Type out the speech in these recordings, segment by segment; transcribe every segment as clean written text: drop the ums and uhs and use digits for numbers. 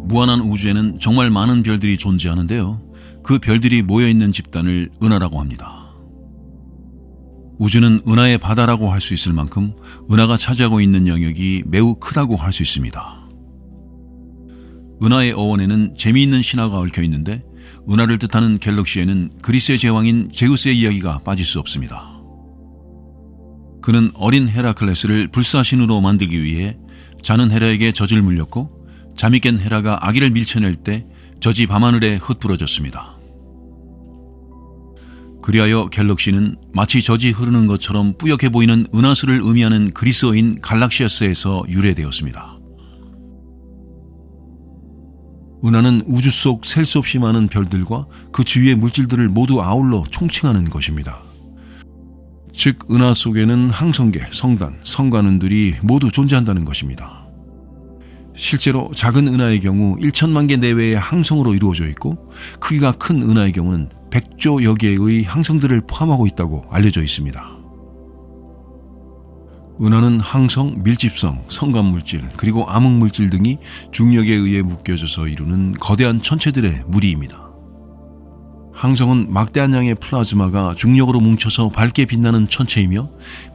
무한한 우주에는 정말 많은 별들이 존재하는데요. 그 별들이 모여있는 집단을 은하라고 합니다. 우주는 은하의 바다라고 할 수 있을 만큼 은하가 차지하고 있는 영역이 매우 크다고 할 수 있습니다. 은하의 어원에는 재미있는 신화가 얽혀 있는데 은하를 뜻하는 갤럭시에는 그리스의 제왕인 제우스의 이야기가 빠질 수 없습니다. 그는 어린 헤라클레스를 불사신으로 만들기 위해 자는 헤라에게 젖을 물렸고 잠이 깬 헤라가 아기를 밀쳐낼 때 젖이 밤하늘에 흩뿌러졌습니다. 그리하여 갤럭시는 마치 젖이 흐르는 것처럼 뿌옇게 보이는 은하수를 의미하는 그리스어인 갈락시아스에서 유래되었습니다. 은하는 우주 속 셀 수 없이 많은 별들과 그 주위의 물질들을 모두 아울러 총칭하는 것입니다. 즉 은하 속에는 항성계, 성단, 성간은들이 모두 존재한다는 것입니다. 실제로 작은 은하의 경우 1천만 개 내외의 항성으로 이루어져 있고 크기가 큰 은하의 경우는 100조여 개의 항성들을 포함하고 있다고 알려져 있습니다. 은하는 항성, 밀집성, 성간물질, 그리고 암흑물질 등이 중력에 의해 묶여져서 이루는 거대한 천체들의 무리입니다. 항성은 막대한 양의 플라즈마가 중력으로 뭉쳐서 밝게 빛나는 천체이며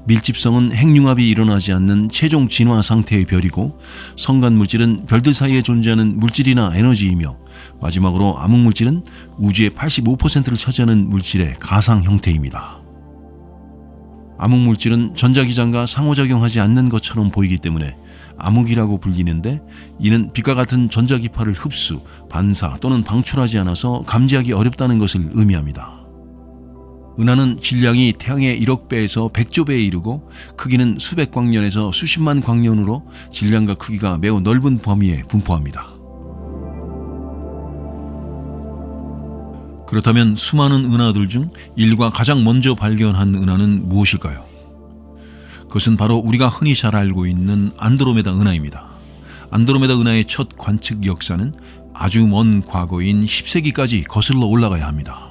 밀집성은 핵융합이 일어나지 않는 최종 진화 상태의 별이고 성간물질은 별들 사이에 존재하는 물질이나 에너지이며 마지막으로 암흑물질은 우주의 85%를 차지하는 물질의 가상 형태입니다. 암흑물질은 전자기장과 상호작용하지 않는 것처럼 보이기 때문에 암흑이라고 불리는데 이는 빛과 같은 전자기파를 흡수, 반사 또는 방출하지 않아서 감지하기 어렵다는 것을 의미합니다. 은하는 질량이 태양의 1억 배에서 100조 배에 이르고 크기는 수백 광년에서 수십만 광년으로 질량과 크기가 매우 넓은 범위에 분포합니다. 그렇다면 수많은 은하들 중 인류가 가장 먼저 발견한 은하는 무엇일까요? 그것은 바로 우리가 흔히 잘 알고 있는 안드로메다 은하입니다. 안드로메다 은하의 첫 관측 역사는 아주 먼 과거인 10세기까지 거슬러 올라가야 합니다.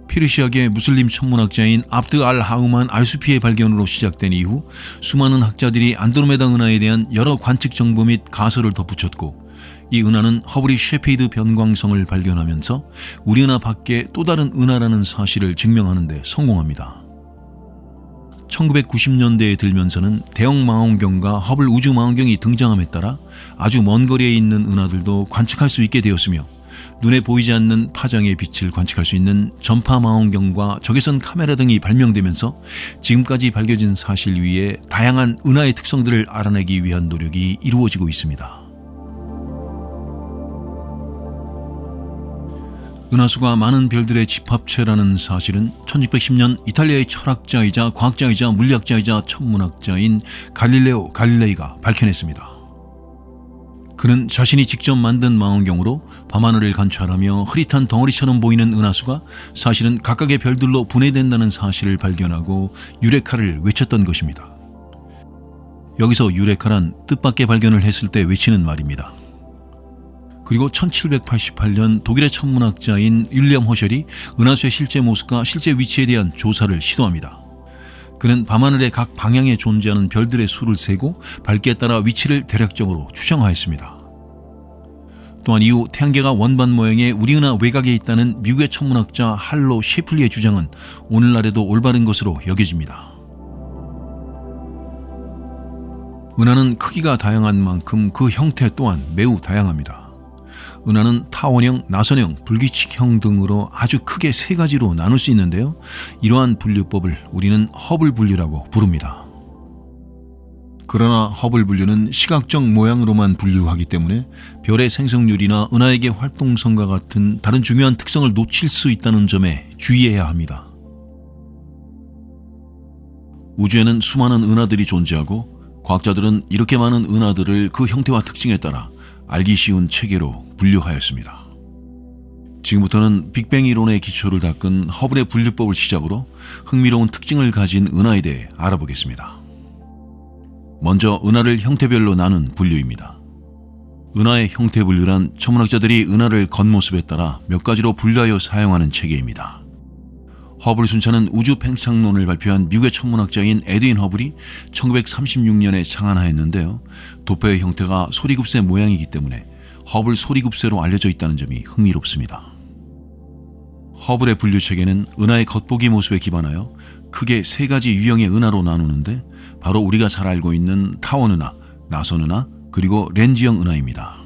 페르시아계 무슬림 천문학자인 압드 알 하우만 알수피의 발견으로 시작된 이후 수많은 학자들이 안드로메다 은하에 대한 여러 관측 정보 및 가설을 덧붙였고 이 은하는 허블이 셰페이드 변광성을 발견하면서 우리 은하 밖에 또 다른 은하라는 사실을 증명하는 데 성공합니다. 1990년대에 들면서는 대형 망원경과 허블 우주 망원경이 등장함에 따라 아주 먼 거리에 있는 은하들도 관측할 수 있게 되었으며 눈에 보이지 않는 파장의 빛을 관측할 수 있는 전파 망원경과 적외선 카메라 등이 발명되면서 지금까지 밝혀진 사실 위에 다양한 은하의 특성들을 알아내기 위한 노력이 이루어지고 있습니다. 은하수가 많은 별들의 집합체라는 사실은 1610년 이탈리아의 철학자이자 과학자이자 물리학자이자 천문학자인 갈릴레오 갈릴레이가 밝혀냈습니다. 그는 자신이 직접 만든 망원경으로 밤하늘을 관찰하며 흐릿한 덩어리처럼 보이는 은하수가 사실은 각각의 별들로 분해된다는 사실을 발견하고 유레카를 외쳤던 것입니다. 여기서 유레카란 뜻밖의 발견을 했을 때 외치는 말입니다. 그리고 1788년 독일의 천문학자인 윌리엄 허셜이 은하수의 실제 모습과 실제 위치에 대한 조사를 시도합니다. 그는 밤하늘의 각 방향에 존재하는 별들의 수를 세고 밝기에 따라 위치를 대략적으로 추정하였습니다. 또한 이후 태양계가 원반 모양의 우리 은하 외곽에 있다는 미국의 천문학자 할로 셰플리의 주장은 오늘날에도 올바른 것으로 여겨집니다. 은하는 크기가 다양한 만큼 그 형태 또한 매우 다양합니다. 은하는 타원형, 나선형, 불규칙형 등으로 아주 크게 세 가지로 나눌 수 있는데요. 이러한 분류법을 우리는 허블 분류라고 부릅니다. 그러나 허블 분류는 시각적 모양으로만 분류하기 때문에 별의 생성률이나 은하에게 활동성과 같은 다른 중요한 특성을 놓칠 수 있다는 점에 주의해야 합니다. 우주에는 수많은 은하들이 존재하고 과학자들은 이렇게 많은 은하들을 그 형태와 특징에 따라 알기 쉬운 체계로 분류하였습니다. 지금부터는 빅뱅 이론의 기초를 닦은 허블의 분류법을 시작으로 흥미로운 특징을 가진 은하에 대해 알아보겠습니다. 먼저 은하를 형태별로 나눈 분류입니다. 은하의 형태 분류란 천문학자들이 은하를 겉모습에 따라 몇 가지로 분류하여 사용하는 체계입니다. 허블 순차는 우주 팽창론을 발표한 미국의 천문학자인 에드윈 허블이 1936년에 창안하였는데요. 도표의 형태가 소리급새 모양이기 때문에 허블 소리급세로 알려져 있다는 점이 흥미롭습니다. 허블의 분류체계는 은하의 겉보기 모습에 기반하여 크게 세 가지 유형의 은하로 나누는데 바로 우리가 잘 알고 있는 타원 은하, 나선 은하, 그리고 렌즈형 은하입니다.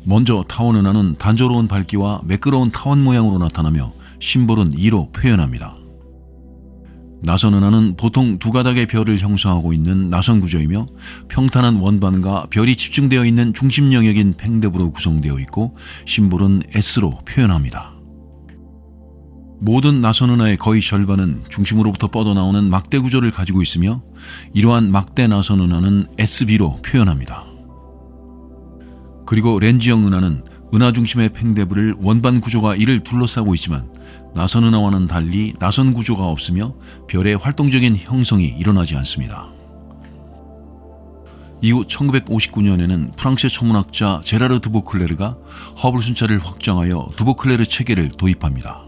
먼저 타원 은하는 단조로운 밝기와 매끄러운 타원 모양으로 나타나며 심볼은 2로 표현합니다. 나선 은하는 보통 두 가닥의 별을 형성하고 있는 나선 구조이며 평탄한 원반과 별이 집중되어 있는 중심 영역인 팽대부로 구성되어 있고 심볼은 S로 표현합니다. 모든 나선 은하의 거의 절반은 중심으로부터 뻗어나오는 막대 구조를 가지고 있으며 이러한 막대 나선 은하는 SB로 표현합니다. 그리고 렌즈형 은하는 은하 중심의 팽대부를 원반 구조가 이를 둘러싸고 있지만 나선 은하와는 달리 나선 구조가 없으며 별의 활동적인 형성이 일어나지 않습니다. 이후 1959년에는 프랑스의 천문학자 제라르 드보클레르가 허블 순찰을 확장하여 드보클레르 체계를 도입합니다.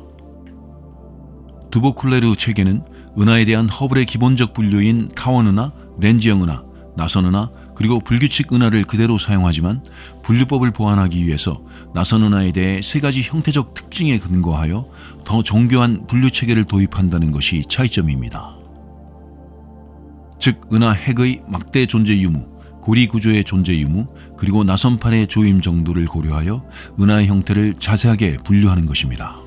드보클레르 체계는 은하에 대한 허블의 기본적 분류인 타원 은하, 렌즈형 은하, 나선 은하, 그리고 불규칙 은하를 그대로 사용하지만 분류법을 보완하기 위해서 나선 은하에 대해 세 가지 형태적 특징에 근거하여 더 정교한 분류 체계를 도입한다는 것이 차이점입니다. 즉 은하 핵의 막대 존재 유무, 고리 구조의 존재 유무, 그리고 나선팔의 조임 정도를 고려하여 은하의 형태를 자세하게 분류하는 것입니다.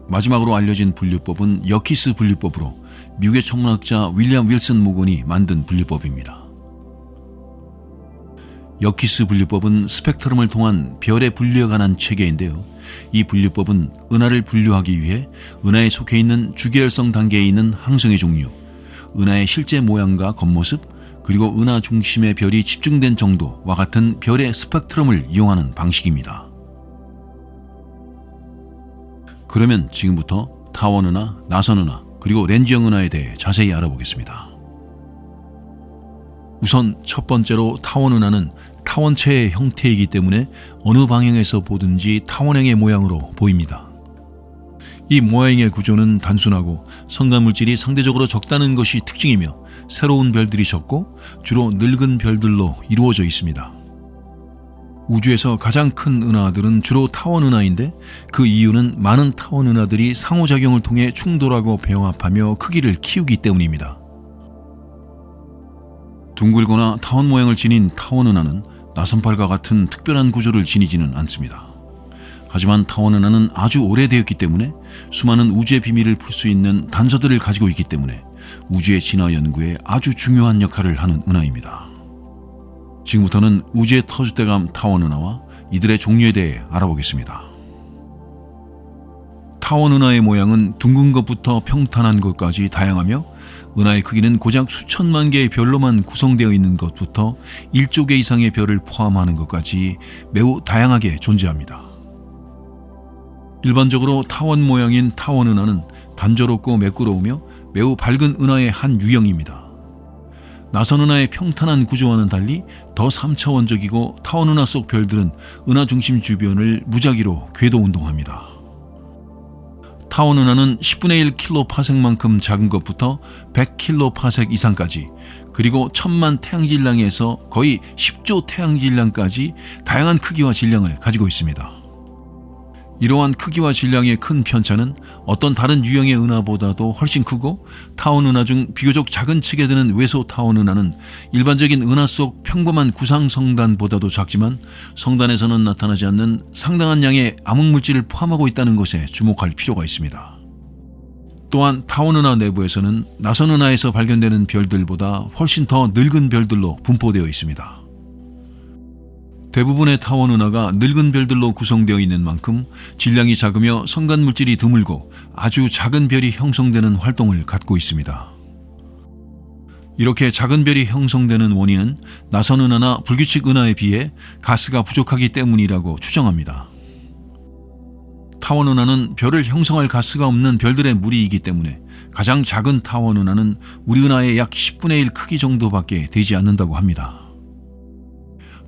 마지막으로 알려진 분류법은 여키스 분류법으로 미국의 천문학자 윌리엄 윌슨 모건이 만든 분류법입니다. 여키스 분류법은 스펙트럼을 통한 별의 분류에 관한 체계인데요. 이 분류법은 은하를 분류하기 위해 은하에 속해 있는 주계열성 단계에 있는 항성의 종류, 은하의 실제 모양과 겉모습, 그리고 은하 중심의 별이 집중된 정도와 같은 별의 스펙트럼을 이용하는 방식입니다. 그러면 지금부터 타원 은하, 나선 은하, 그리고 렌즈형 은하에 대해 자세히 알아보겠습니다. 우선 첫 번째로 타원 은하는 타원체의 형태이기 때문에 어느 방향에서 보든지 타원형의 모양으로 보입니다. 이 모양의 구조는 단순하고 성간물질이 상대적으로 적다는 것이 특징이며 새로운 별들이 적고 주로 늙은 별들로 이루어져 있습니다. 우주에서 가장 큰 은하들은 주로 타원 은하인데 그 이유는 많은 타원 은하들이 상호작용을 통해 충돌하고 병합하며 크기를 키우기 때문입니다. 둥글거나 타원 모양을 지닌 타원 은하는 나선팔과 같은 특별한 구조를 지니지는 않습니다. 하지만 타원 은하는 아주 오래되었기 때문에 수많은 우주의 비밀을 풀 수 있는 단서들을 가지고 있기 때문에 우주의 진화 연구에 아주 중요한 역할을 하는 은하입니다. 지금부터는 우주의 터줏대감 타원 은하와 이들의 종류에 대해 알아보겠습니다. 타원 은하의 모양은 둥근 것부터 평탄한 것까지 다양하며 은하의 크기는 고작 수천만 개의 별로만 구성되어 있는 것부터 1조 개 이상의 별을 포함하는 것까지 매우 다양하게 존재합니다. 일반적으로 타원 모양인 타원 은하는 단조롭고 매끄러우며 매우 밝은 은하의 한 유형입니다. 나선 은하의 평탄한 구조와는 달리 더 3차원적이고 타원 은하 속 별들은 은하 중심 주변을 무작위로 궤도 운동합니다. 타원 은하는 10분의 1킬로파섹만큼 작은 것부터 100킬로파섹 이상까지, 그리고 1000만 태양질량에서 거의 10조 태양질량까지 다양한 크기와 질량을 가지고 있습니다. 이러한 크기와 질량의 큰 편차는 어떤 다른 유형의 은하보다도 훨씬 크고, 타원 은하 중 비교적 작은 측에 드는 외소 타원 은하는 일반적인 은하 속 평범한 구상 성단보다도 작지만 성단에서는 나타나지 않는 상당한 양의 암흑물질을 포함하고 있다는 것에 주목할 필요가 있습니다. 또한 타원 은하 내부에서는 나선 은하에서 발견되는 별들보다 훨씬 더 늙은 별들로 분포되어 있습니다. 대부분의 타원 은하가 늙은 별들로 구성되어 있는 만큼 질량이 작으며 성간물질이 드물고 아주 작은 별이 형성되는 활동을 갖고 있습니다. 이렇게 작은 별이 형성되는 원인은 나선 은하나 불규칙 은하에 비해 가스가 부족하기 때문이라고 추정합니다. 타원 은하는 별을 형성할 가스가 없는 별들의 무리이기 때문에 가장 작은 타원 은하는 우리 은하의 약 10분의 1 크기 정도밖에 되지 않는다고 합니다.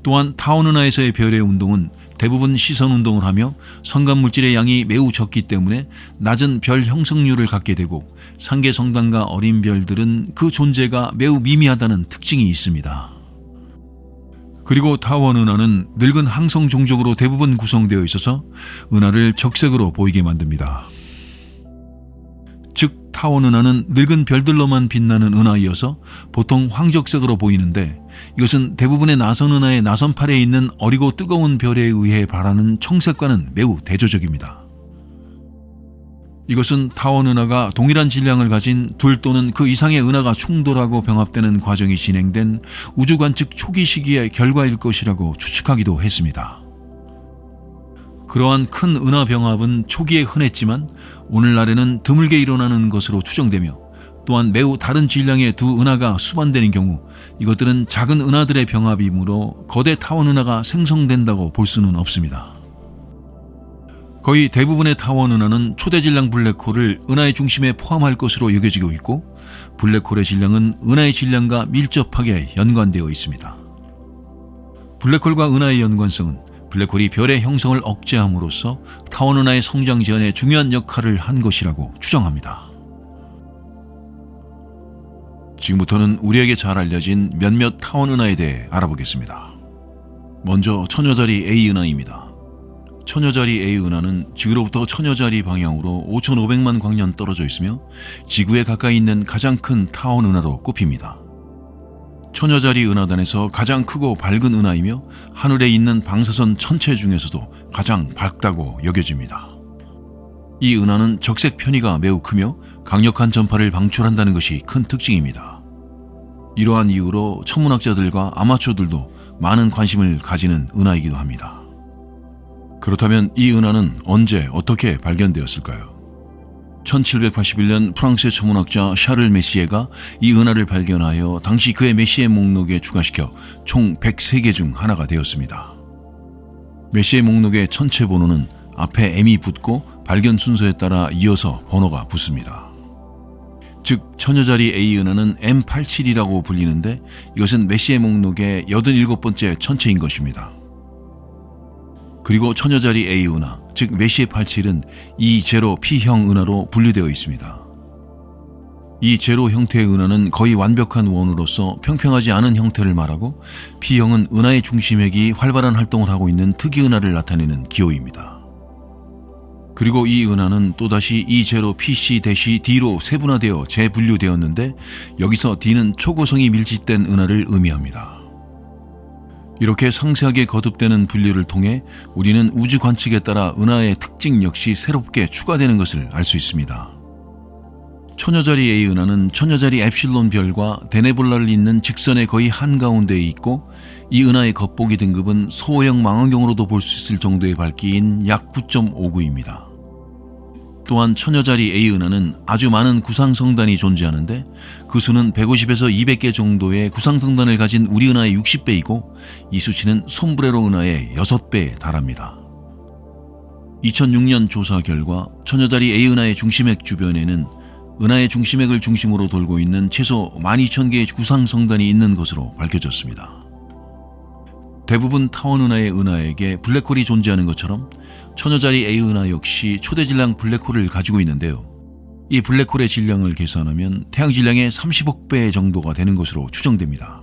또한 타원 은하에서의 별의 운동은 대부분 시선 운동을 하며 성간물질의 양이 매우 적기 때문에 낮은 별 형성률을 갖게 되고, 상계 성단과 어린 별들은 그 존재가 매우 미미하다는 특징이 있습니다. 그리고 타원 은하는 늙은 항성 종족으로 대부분 구성되어 있어서 은하를 적색으로 보이게 만듭니다. 즉 타원 은하는 늙은 별들로만 빛나는 은하이어서 보통 황적색으로 보이는데, 이것은 대부분의 나선 은하의 나선팔에 있는 어리고 뜨거운 별에 의해 발하는 청색과는 매우 대조적입니다. 이것은 타원 은하가 동일한 질량을 가진 둘 또는 그 이상의 은하가 충돌하고 병합되는 과정이 진행된 우주 관측 초기 시기의 결과일 것이라고 추측하기도 했습니다. 그러한 큰 은하 병합은 초기에 흔했지만 오늘날에는 드물게 일어나는 것으로 추정되며, 또한 매우 다른 질량의 두 은하가 수반되는 경우 이것들은 작은 은하들의 병합이므로 거대 타원 은하가 생성된다고 볼 수는 없습니다. 거의 대부분의 타원 은하는 초대 질량 블랙홀을 은하의 중심에 포함할 것으로 여겨지고 있고, 블랙홀의 질량은 은하의 질량과 밀접하게 연관되어 있습니다. 블랙홀과 은하의 연관성은 블랙홀이 별의 형성을 억제함으로써 타원 은하의 성장 제한에 중요한 역할을 한 것이라고 추정합니다. 지금부터는 우리에게 잘 알려진 몇몇 타원 은하에 대해 알아보겠습니다. 먼저 천여자리 A 은하입니다. 천여자리 A 은하는 지구로부터 천여자리 방향으로 5,500만 광년 떨어져 있으며 지구에 가까이 있는 가장 큰 타원 은하로 꼽힙니다. 천여자리 은하단에서 가장 크고 밝은 은하이며 하늘에 있는 방사선 천체 중에서도 가장 밝다고 여겨집니다. 이 은하는 적색 편의가 매우 크며 강력한 전파를 방출한다는 것이 큰 특징입니다. 이러한 이유로 천문학자들과 아마추어들도 많은 관심을 가지는 은하이기도 합니다. 그렇다면 이 은하는 언제 어떻게 발견되었을까요? 1781년 프랑스의 천문학자 샤를 메시에가 이 은하를 발견하여 당시 그의 메시에 목록에 추가시켜 총 103개 중 하나가 되었습니다. 메시에 목록의 천체 번호는 앞에 M이 붙고 발견 순서에 따라 이어서 번호가 붙습니다. 즉 천여자리 A 은하는 M87이라고 불리는데, 이것은 메시에 목록의 87번째 천체인 것입니다. 그리고 천여자리 A 은하, 즉 메시에 87은 E0 P형 은하로 분류되어 있습니다. 이 제로 형태의 은하는 거의 완벽한 원으로서 평평하지 않은 형태를 말하고, P형은 은하의 중심핵이 활발한 활동을 하고 있는 특이 은하를 나타내는 기호입니다. 그리고 이 은하는 또다시 E0 PC-D로 세분화되어 재분류되었는데, 여기서 D는 초고성이 밀집된 은하를 의미합니다. 이렇게 상세하게 거듭되는 분류를 통해 우리는 우주 관측에 따라 은하의 특징 역시 새롭게 추가되는 것을 알 수 있습니다. 천여자리 A 은하는 천여자리 엡실론 별과 데네볼라를 잇는 직선의 거의 한가운데에 있고, 이 은하의 겉보기 등급은 소형 망원경으로도 볼 수 있을 정도의 밝기인 약 9.59입니다. 또한 천여자리 A 은하는 아주 많은 구상성단이 존재하는데, 그 수는 150에서 200개 정도의 구상성단을 가진 우리 은하의 60배이고 이 수치는 솜브레로 은하의 6배에 달합니다. 2006년 조사 결과 천여자리 A 은하의 중심핵 주변에는 은하의 중심핵을 중심으로 돌고 있는 최소 12,000개의 구상성단이 있는 것으로 밝혀졌습니다. 대부분 타원 은하의 은하에게 블랙홀이 존재하는 것처럼 천여자리 A 은하 역시 초대질량 블랙홀을 가지고 있는데요. 이 블랙홀의 질량을 계산하면 태양 질량의 30억 배 정도가 되는 것으로 추정됩니다.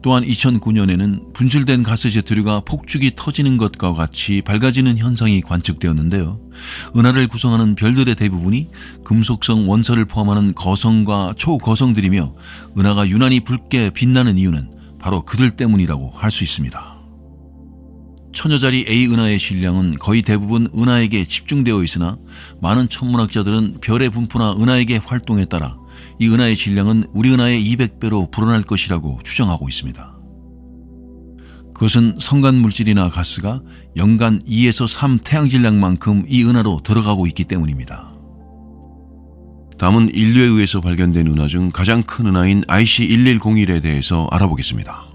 또한 2009년에는 분출된 가스 제트류가 폭죽이 터지는 것과 같이 밝아지는 현상이 관측되었는데요. 은하를 구성하는 별들의 대부분이 금속성 원소를 포함하는 거성과 초거성들이며, 은하가 유난히 붉게 빛나는 이유는 바로 그들 때문이라고 할 수 있습니다. 천여자리 A 은하의 질량은 거의 대부분 은하에게 집중되어 있으나, 많은 천문학자들은 별의 분포나 은하에게 활동에 따라 이 은하의 질량은 우리 은하의 200배로 불어날 것이라고 추정하고 있습니다. 그것은 성간 물질이나 가스가 연간 2에서 3 태양 질량만큼 이 은하로 들어가고 있기 때문입니다. 다음은 인류에 의해서 발견된 은하 중 가장 큰 은하인 IC1101에 대해서 알아보겠습니다.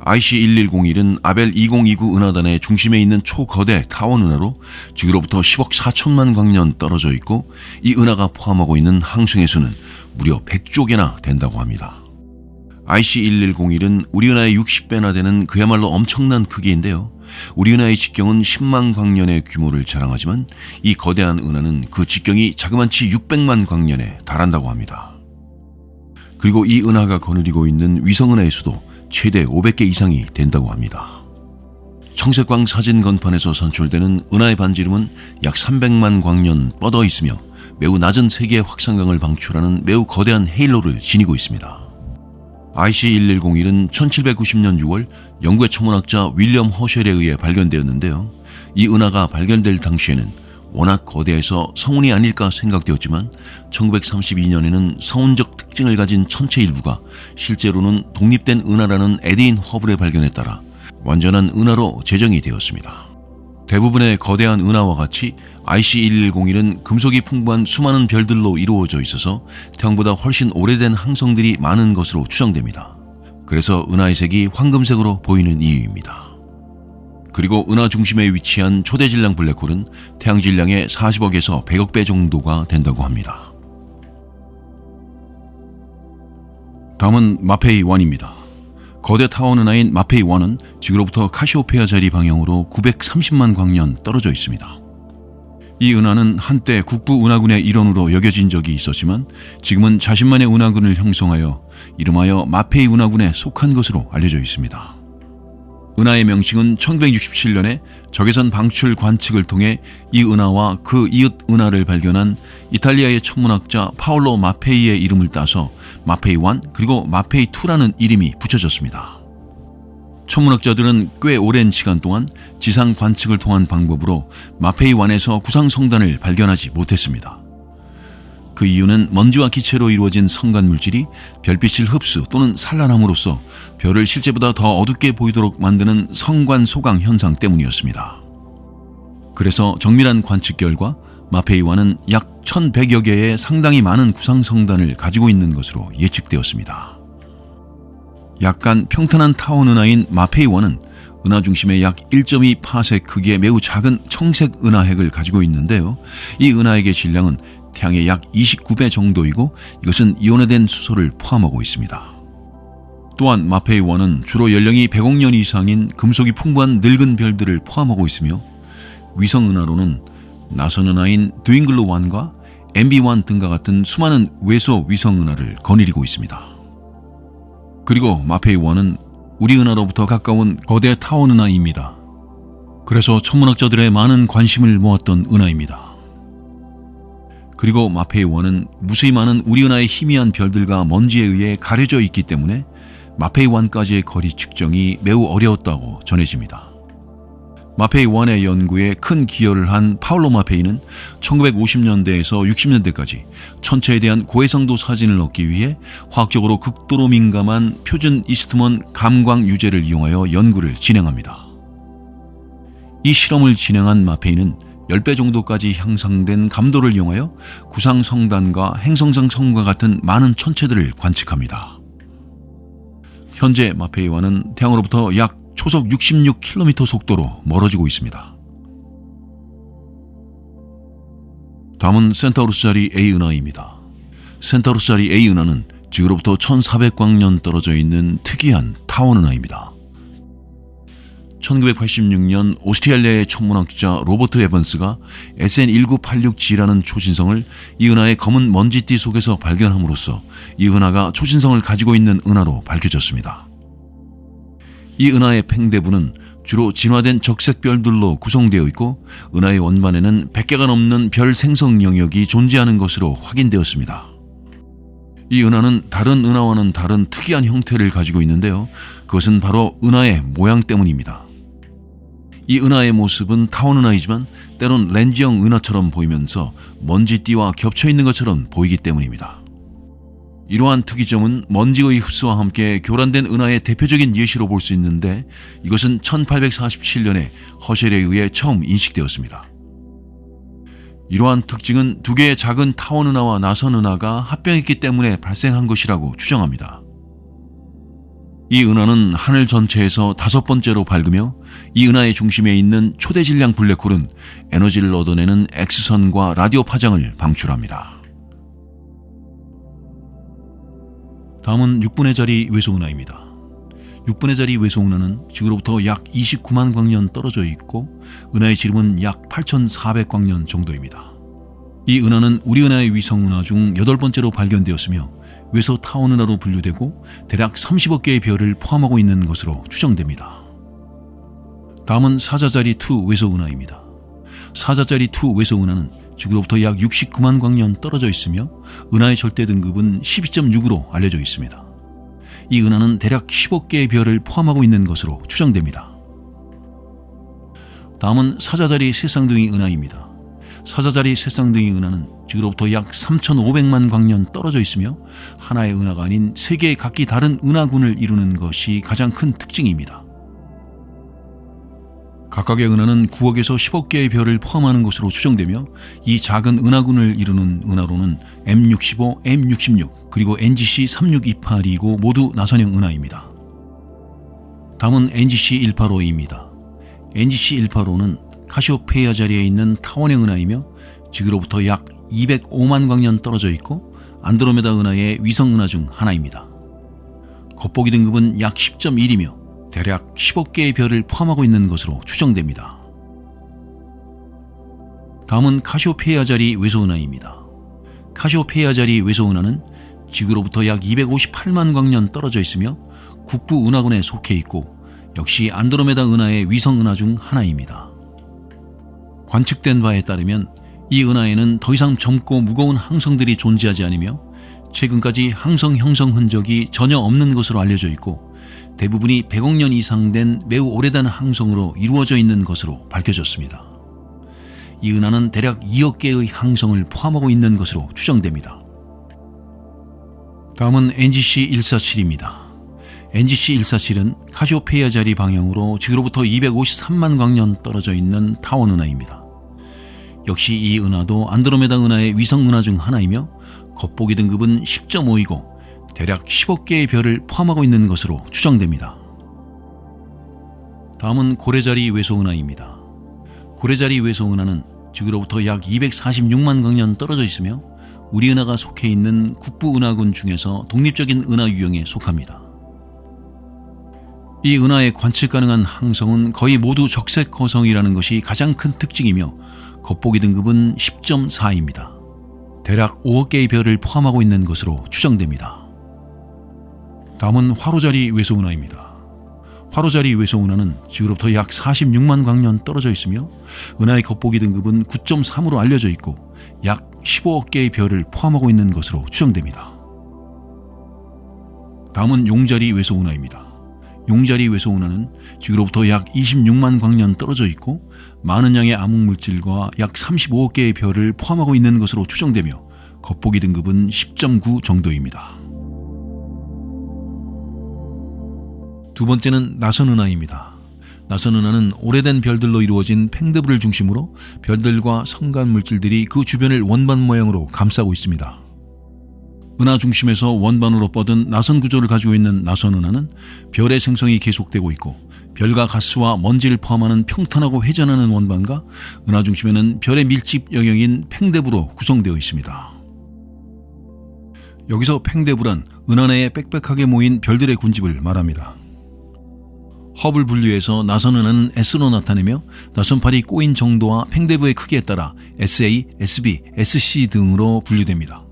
IC1101은 아벨 2029 은하단의 중심에 있는 초거대 타원 은하로 지구로부터 10억 4천만 광년 떨어져 있고, 이 은하가 포함하고 있는 항성의 수는 무려 100조 개나 된다고 합니다. IC1101은 우리 은하의 60배나 되는 그야말로 엄청난 크기인데요. 우리 은하의 직경은 10만 광년의 규모를 자랑하지만 이 거대한 은하는 그 직경이 자그만치 600만 광년에 달한다고 합니다. 그리고 이 은하가 거느리고 있는 위성은하의 수도 최대 500개 이상이 된다고 합니다. 청색광 사진 건판에서 산출되는 은하의 반지름은 약 300만 광년 뻗어 있으며 매우 낮은 세기의 확산광을 방출하는 매우 거대한 헤일로를 지니고 있습니다. IC1101은 1790년 6월 영국의 천문학자 윌리엄 허쉘에 의해 발견되었는데요. 이 은하가 발견될 당시에는 워낙 거대해서 성운이 아닐까 생각되었지만 1932년에는 성운적 특징을 가진 천체 일부가 실제로는 독립된 은하라는 에드윈 허블의 발견에 따라 완전한 은하로 제정이 되었습니다. 대부분의 거대한 은하와 같이 IC1101은 금속이 풍부한 수많은 별들로 이루어져 있어서 태양보다 훨씬 오래된 항성들이 많은 것으로 추정됩니다. 그래서 은하의 색이 황금색으로 보이는 이유입니다. 그리고 은하 중심에 위치한 초대 질량 블랙홀은 태양 질량의 40억에서 100억 배 정도가 된다고 합니다. 다음은 마페이1입니다. 거대 타원 은하인 마페이1은 지구로부터 카시오페아 자리 방향으로 930만 광년 떨어져 있습니다. 이 은하는 한때 국부 은하군의 일원으로 여겨진 적이 있었지만 지금은 자신만의 은하군을 형성하여 이름하여 마페이 은하군에 속한 것으로 알려져 있습니다. 은하의 명칭은 1967년에 적외선 방출 관측을 통해 이 은하와 그 이웃 은하를 발견한 이탈리아의 천문학자 파올로 마페이의 이름을 따서 마페이1 그리고 마페이2라는 이름이 붙여졌습니다. 천문학자들은 꽤 오랜 시간 동안 지상 관측을 통한 방법으로 마페이1에서 구상 성단을 발견하지 못했습니다. 그 이유는 먼지와 기체로 이루어진 성간 물질이 별빛을 흡수 또는 산란함으로써 별을 실제보다 더 어둡게 보이도록 만드는 성관 소강 현상 때문이었습니다. 그래서 정밀한 관측 결과 마페이1은 약 1100여 개의 상당히 많은 구상 성단을 가지고 있는 것으로 예측되었습니다. 약간 평탄한 타원 은하인 마페이1은 은하 중심의 약 1.2 파섹 크기의 매우 작은 청색 은하핵을 가지고 있는데요. 이 은하핵의 질량은 태양의 약 29배 정도이고 이것은 이온화된 수소를 포함하고 있습니다. 또한 마페이1은 주로 연령이 100억 년 이상인 금속이 풍부한 늙은 별들을 포함하고 있으며 위성 은하로는 나선 은하인 드윙글로1과 MB1 등과 같은 수많은 외소 위성 은하를 거느리고 있습니다. 그리고 마페이1은 우리 은하로부터 가까운 거대 타원 은하입니다. 그래서 천문학자들의 많은 관심을 모았던 은하입니다. 그리고 마페이1은 무수히 많은 우리 은하의 희미한 별들과 먼지에 의해 가려져 있기 때문에 마페이1까지의 거리 측정이 매우 어려웠다고 전해집니다. 마페이1의 연구에 큰 기여를 한 파울로 마페이는 1950년대에서 60년대까지 천체에 대한 고해상도 사진을 얻기 위해 화학적으로 극도로 민감한 표준 이스트먼 감광 유제를 이용하여 연구를 진행합니다. 이 실험을 진행한 마페이는 10배 정도까지 향상된 감도를 이용하여 구상 성단과 행성상 성과 같은 많은 천체들을 관측합니다. 현재 마페이1은 태양으로부터 약 초속 66km 속도로 멀어지고 있습니다. 다음은 센타우루스 자리 A 은하입니다. 센타우루스 자리 A 은하는 지구로부터 1400광년 떨어져 있는 특이한 타원 은하입니다. 1986년 오스트레일리아의 천문학자 로버트 에번스가 SN1986G라는 초신성을 이 은하의 검은 먼지띠 속에서 발견함으로써 이 은하가 초신성을 가지고 있는 은하로 밝혀졌습니다. 이 은하의 팽대부는 주로 진화된 적색별들로 구성되어 있고 은하의 원반에는 100개가 넘는 별 생성 영역이 존재하는 것으로 확인되었습니다. 이 은하는 다른 은하와는 다른 특이한 형태를 가지고 있는데요. 그것은 바로 은하의 모양 때문입니다. 이 은하의 모습은 타원 은하이지만 때론 렌즈형 은하처럼 보이면서 먼지띠와 겹쳐 있는 것처럼 보이기 때문입니다. 이러한 특이점은 먼지의 흡수와 함께 교란된 은하의 대표적인 예시로 볼 수 있는데 이것은 1847년에 허셸에 의해 처음 인식되었습니다. 이러한 특징은 두 개의 작은 타원 은하와 나선 은하가 합병했기 때문에 발생한 것이라고 추정합니다. 이 은하는 하늘 전체에서 5번째로 밝으며 이 은하의 중심에 있는 초대 질량 블랙홀은 에너지를 얻어내는 X선과 라디오 파장을 방출합니다. 다음은 6분의 자리 외소은하입니다. 6분의 자리 외소은하는 지구로부터 약 29만 광년 떨어져 있고 은하의 지름은 약 8,400광년 정도입니다. 이 은하는 우리 은하의 위성 은하 중 8번째로 발견되었으며 외소 타원 은하로 분류되고 대략 30억 개의 별을 포함하고 있는 것으로 추정됩니다. 다음은 사자자리 2 외소 은하입니다. 사자자리 2 외소 은하는 지구로부터 약 69만 광년 떨어져 있으며 은하의 절대 등급은 12.6으로 알려져 있습니다. 이 은하는 대략 10억 개의 별을 포함하고 있는 것으로 추정됩니다. 다음은 사자자리 새쌍둥이 은하입니다. 사자자리 새쌍둥이 은하는 지구로부터 약 3,500만 광년 떨어져 있으며 하나의 은하가 아닌 3개의 각기 다른 은하군을 이루는 것이 가장 큰 특징입니다. 각각의 은하는 9억에서 10억 개의 별을 포함하는 것으로 추정되며 이 작은 은하군을 이루는 은하로는 M65, M66, 그리고 NGC 3628이고 모두 나선형 은하입니다. 다음은 NGC 185입니다. NGC 185는 카시오페이아 자리에 있는 타원형 은하이며 지구로부터 약 205만 광년 떨어져 있고 안드로메다 은하의 위성 은하 중 하나입니다. 겉보기 등급은 약 10.1이며 대략 10억 개의 별을 포함하고 있는 것으로 추정됩니다. 다음은 카시오페이아 자리 외소 은하입니다. 카시오페이아 자리 외소 은하는 지구로부터 약 258만 광년 떨어져 있으며 국부 은하군에 속해 있고 역시 안드로메다 은하의 위성 은하 중 하나입니다. 관측된 바에 따르면 이 은하에는 더 이상 젊고 무거운 항성들이 존재하지 않으며 최근까지 항성 형성 흔적이 전혀 없는 것으로 알려져 있고 대부분이 100억 년 이상 된 매우 오래된 항성으로 이루어져 있는 것으로 밝혀졌습니다. 이 은하는 대략 2억 개의 항성을 포함하고 있는 것으로 추정됩니다. 다음은 NGC 147입니다. NGC 147은 카시오페이아 자리 방향으로 지구로부터 253만 광년 떨어져 있는 타원 은하입니다. 역시 이 은하도 안드로메다 은하의 위성 은하 중 하나이며 겉보기 등급은 10.5이고 대략 10억 개의 별을 포함하고 있는 것으로 추정됩니다. 다음은 고래자리 외소 은하입니다. 고래자리 외소 은하는 지구로부터 약 246만 광년 떨어져 있으며 우리 은하가 속해 있는 국부 은하군 중에서 독립적인 은하 유형에 속합니다. 이 은하의 관측 가능한 항성은 거의 모두 적색 거성이라는 것이 가장 큰 특징이며 겉보기 등급은 10.4입니다. 대략 5억 개의 별을 포함하고 있는 것으로 추정됩니다. 다음은 화로자리 외소 은하입니다. 화로자리 외소 은하는 지구로부터 약 46만 광년 떨어져 있으며 은하의 겉보기 등급은 9.3으로 알려져 있고 약 15억 개의 별을 포함하고 있는 것으로 추정됩니다. 다음은 용자리 외소 은하입니다. 용자리 외소 은하는 지구로부터 약 26만 광년 떨어져 있고 많은 양의 암흑물질과 약 35억 개의 별을 포함하고 있는 것으로 추정되며 겉보기 등급은 10.9 정도입니다. 두 번째는 나선 은하입니다. 나선 은하는 오래된 별들로 이루어진 팽드불을 중심으로 별들과 성간 물질들이 그 주변을 원반 모양으로 감싸고 있습니다. 은하 중심에서 원반으로 뻗은 나선 구조를 가지고 있는 나선 은하는 별의 생성이 계속되고 있고 별과 가스와 먼지를 포함하는 평탄하고 회전하는 원반과 은하 중심에는 별의 밀집 영역인 팽대부로 구성되어 있습니다. 여기서 팽대부란 은하 내에 빽빽하게 모인 별들의 군집을 말합니다. 허블 분류에서 나선 은하는 S로 나타내며 나선팔이 꼬인 정도와 팽대부의 크기에 따라 SA, SB, SC 등으로 분류됩니다.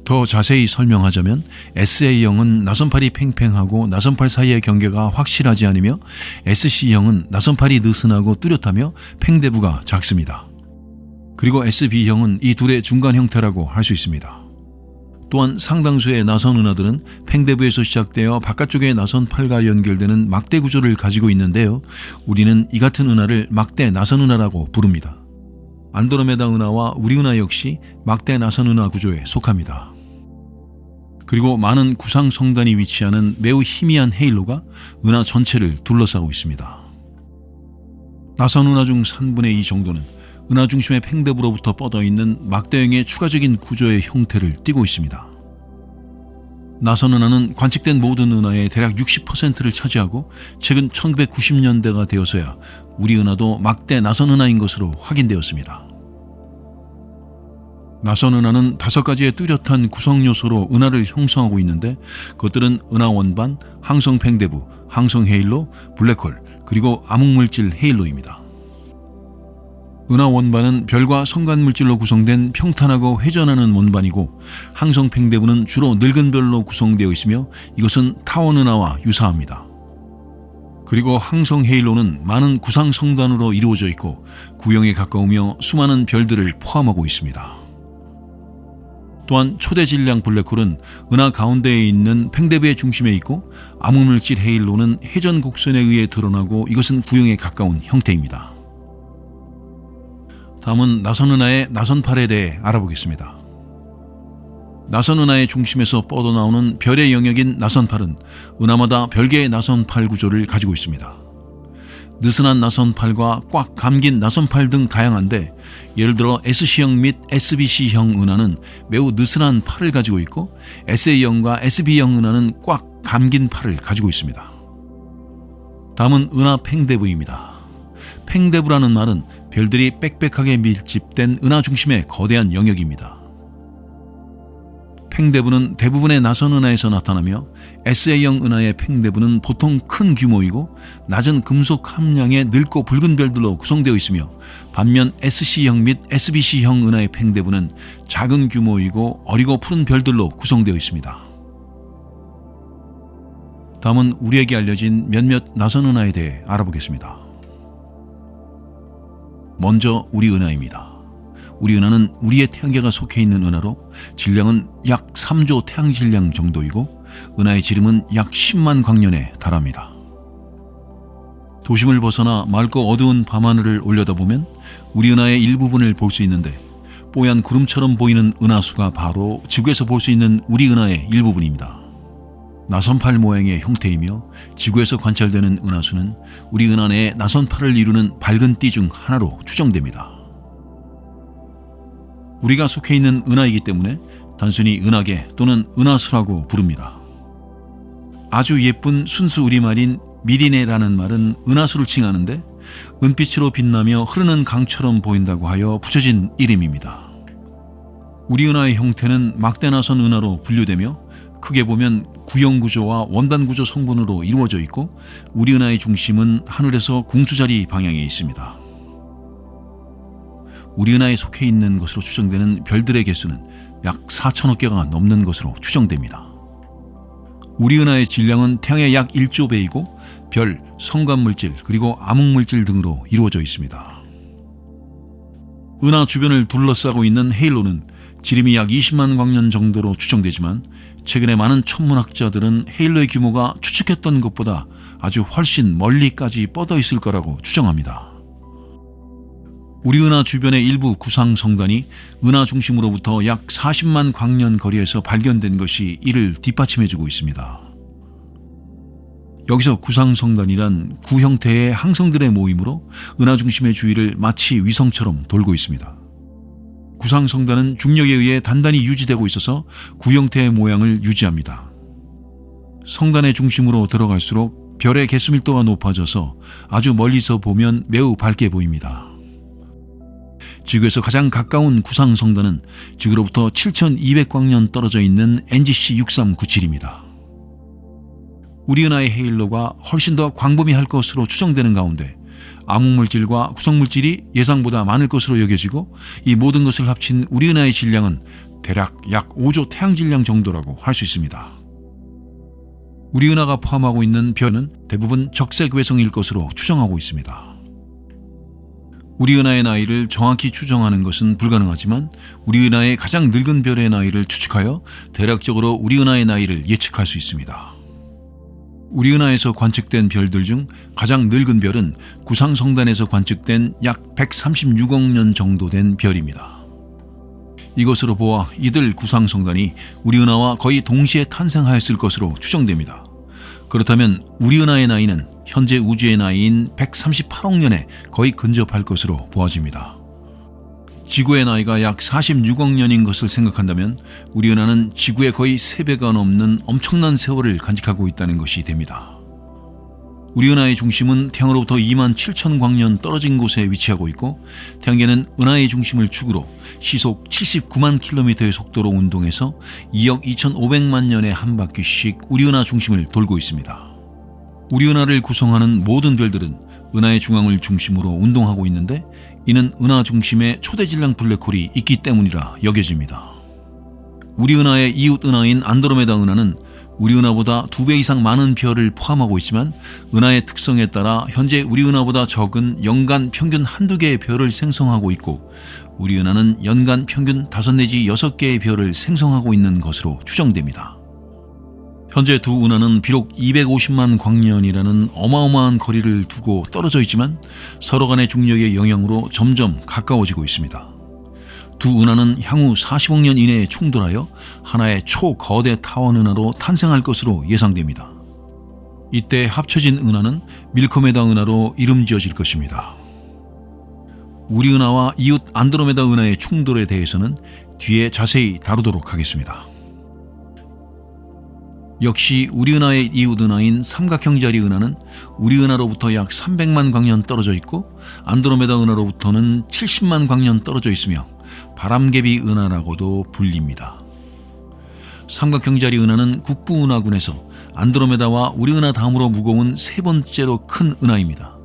더 자세히 설명하자면 SA형은 나선팔이 팽팽하고 나선팔 사이의 경계가 확실하지 않으며 SC형은 나선팔이 느슨하고 뚜렷하며 팽대부가 작습니다. 그리고 SB형은 이 둘의 중간 형태라고 할 수 있습니다. 또한 상당수의 나선 은하들은 팽대부에서 시작되어 바깥쪽의 나선팔과 연결되는 막대 구조를 가지고 있는데요. 우리는 이 같은 은하를 막대 나선 은하라고 부릅니다. 안드로메다 은하와 우리 은하 역시 막대 나선 은하 구조에 속합니다. 그리고 많은 구상 성단이 위치하는 매우 희미한 헤일로가 은하 전체를 둘러싸고 있습니다. 나선 은하 중 3분의 2 정도는 은하 중심의 팽대부로부터 뻗어있는 막대형의 추가적인 구조의 형태를 띠고 있습니다. 나선 은하는 관측된 모든 은하의 대략 60%를 차지하고 최근 1990년대가 되어서야 우리 은하도 막대 나선 은하인 것으로 확인되었습니다. 나선 은하는 5가지의 뚜렷한 구성 요소로 은하를 형성하고 있는데 그것들은 은하 원반, 항성 팽대부, 항성 헤일로, 블랙홀, 그리고 암흑물질 헤일로입니다. 은하 원반은 별과 성간물질로 구성된 평탄하고 회전하는 원반이고, 항성 팽대부는 주로 늙은 별로 구성되어 있으며 이것은 타원 은하와 유사합니다. 그리고 항성 헤일로는 많은 구상 성단으로 이루어져 있고 구형에 가까우며 수많은 별들을 포함하고 있습니다. 또한 초대 질량 블랙홀은 은하 가운데에 있는 팽대부의 중심에 있고, 암흑물질 헤일로는 회전 곡선에 의해 드러나고 이것은 구형에 가까운 형태입니다. 다음은 나선 은하의 나선팔에 대해 알아보겠습니다. 나선 은하의 중심에서 뻗어나오는 별의 영역인 나선팔은 은하마다 별개의 나선팔 구조를 가지고 있습니다. 느슨한 나선팔과 꽉 감긴 나선팔 등 다양한데, 예를 들어 SC형 및 SBC형 은하는 매우 느슨한 팔을 가지고 있고, SA형과 SB형 은하는 꽉 감긴 팔을 가지고 있습니다. 다음은 은하 팽대부입니다. 팽대부라는 말은 별들이 빽빽하게 밀집된 은하 중심의 거대한 영역입니다. 팽대부는 대부분의 나선 은하에서 나타나며, SA형 은하의 팽대부는 보통 큰 규모이고 낮은 금속 함량의 늙고 붉은 별들로 구성되어 있으며, 반면 SC형 및 SBC형 은하의 팽대부는 작은 규모이고 어리고 푸른 별들로 구성되어 있습니다. 다음은 우리에게 알려진 몇몇 나선 은하에 대해 알아보겠습니다. 먼저 우리 은하입니다. 우리 은하는 우리의 태양계가 속해 있는 은하로 질량은 약 3조 태양질량 정도이고, 은하의 지름은 약 10만 광년에 달합니다. 도심을 벗어나 맑고 어두운 밤하늘을 올려다보면 우리 은하의 일부분을 볼 수 있는데, 뽀얀 구름처럼 보이는 은하수가 바로 지구에서 볼 수 있는 우리 은하의 일부분입니다. 나선팔 모양의 형태이며 지구에서 관찰되는 은하수는 우리 은하 내의 나선팔을 이루는 밝은 띠 중 하나로 추정됩니다. 우리가 속해 있는 은하이기 때문에 단순히 은하계 또는 은하수라고 부릅니다. 아주 예쁜 순수 우리말인 미리네라는 말은 은하수를 칭하는데, 은빛으로 빛나며 흐르는 강처럼 보인다고 하여 붙여진 이름입니다. 우리 은하의 형태는 막대나선 은하로 분류되며, 크게 보면 구형 구조와 원단 구조 성분으로 이루어져 있고, 우리 은하의 중심은 하늘에서 궁수자리 방향에 있습니다. 우리 은하에 속해 있는 것으로 추정되는 별들의 개수는 약 4천억 개가 넘는 것으로 추정됩니다. 우리 은하의 질량은 태양의 약 1조 배이고 별, 성간물질, 그리고 암흑물질 등으로 이루어져 있습니다. 은하 주변을 둘러싸고 있는 헤일로는 지름이 약 20만 광년 정도로 추정되지만, 최근에 많은 천문학자들은 헤일로의 규모가 추측했던 것보다 아주 훨씬 멀리까지 뻗어 있을 거라고 추정합니다. 우리 은하 주변의 일부 구상 성단이 은하 중심으로부터 약 40만 광년 거리에서 발견된 것이 이를 뒷받침해주고 있습니다. 여기서 구상 성단이란 구 형태의 항성들의 모임으로 은하 중심의 주위를 마치 위성처럼 돌고 있습니다. 구상 성단은 중력에 의해 단단히 유지되고 있어서 구 형태의 모양을 유지합니다. 성단의 중심으로 들어갈수록 별의 개수 밀도가 높아져서 아주 멀리서 보면 매우 밝게 보입니다. 지구에서 가장 가까운 구상 성단은 지구로부터 7200광년 떨어져 있는 NGC 6397입니다. 우리 은하의 헤일로가 훨씬 더 광범위할 것으로 추정되는 가운데, 암흑물질과 구성물질이 예상보다 많을 것으로 여겨지고, 이 모든 것을 합친 우리 은하의 질량은 대략 약 5조 태양질량 정도라고 할 수 있습니다. 우리 은하가 포함하고 있는 별은 대부분 적색 외성일 것으로 추정하고 있습니다. 우리 은하의 나이를 정확히 추정하는 것은 불가능하지만, 우리 은하의 가장 늙은 별의 나이를 추측하여 대략적으로 우리 은하의 나이를 예측할 수 있습니다. 우리 은하에서 관측된 별들 중 가장 늙은 별은 구상성단에서 관측된 약 136억 년 정도 된 별입니다. 이것으로 보아 이들 구상성단이 우리 은하와 거의 동시에 탄생하였을 것으로 추정됩니다. 그렇다면 우리 은하의 나이는 현재 우주의 나이인 138억 년에 거의 근접할 것으로 보아집니다. 지구의 나이가 약 46억 년인 것을 생각한다면 우리 은하는 지구의 거의 3배가 넘는 엄청난 세월을 간직하고 있다는 것이 됩니다. 우리 은하의 중심은 태양으로부터 2만 7천 광년 떨어진 곳에 위치하고 있고, 태양계는 은하의 중심을 축으로 시속 79만 킬로미터의 속도로 운동해서 2억 2,500만 년에 한 바퀴씩 우리 은하 중심을 돌고 있습니다. 우리 은하를 구성하는 모든 별들은 은하의 중앙을 중심으로 운동하고 있는데 이는 은하 중심에 초대질량 블랙홀이 있기 때문이라 여겨집니다. 우리 은하의 이웃 은하인 안드로메다 은하는 우리 은하보다 2배 이상 많은 별을 포함하고 있지만 은하의 특성에 따라 현재 우리 은하보다 적은 연간 평균 한두 개의 별을 생성하고 있고 우리 은하는 연간 평균 5 내지 6개의 별을 생성하고 있는 것으로 추정됩니다. 현재 두 은하는 비록 250만 광년이라는 어마어마한 거리를 두고 떨어져 있지만 서로 간의 중력의 영향으로 점점 가까워지고 있습니다. 두 은하는 향후 40억 년 이내에 충돌하여 하나의 초거대 타원 은하로 탄생할 것으로 예상됩니다. 이때 합쳐진 은하는 밀코메다 은하로 이름 지어질 것입니다. 우리 은하와 이웃 안드로메다 은하의 충돌에 대해서는 뒤에 자세히 다루도록 하겠습니다. 역시 우리 은하의 이웃 은하인 삼각형자리 은하는 우리 은하로부터 약 300만 광년 떨어져 있고 안드로메다 은하로부터는 70만 광년 떨어져 있으며 바람개비 은하라고도 불립니다. 삼각형자리 은하는 국부 은하군에서 안드로메다와 우리 은하 다음으로 무거운 세 번째로 큰 은하입니다.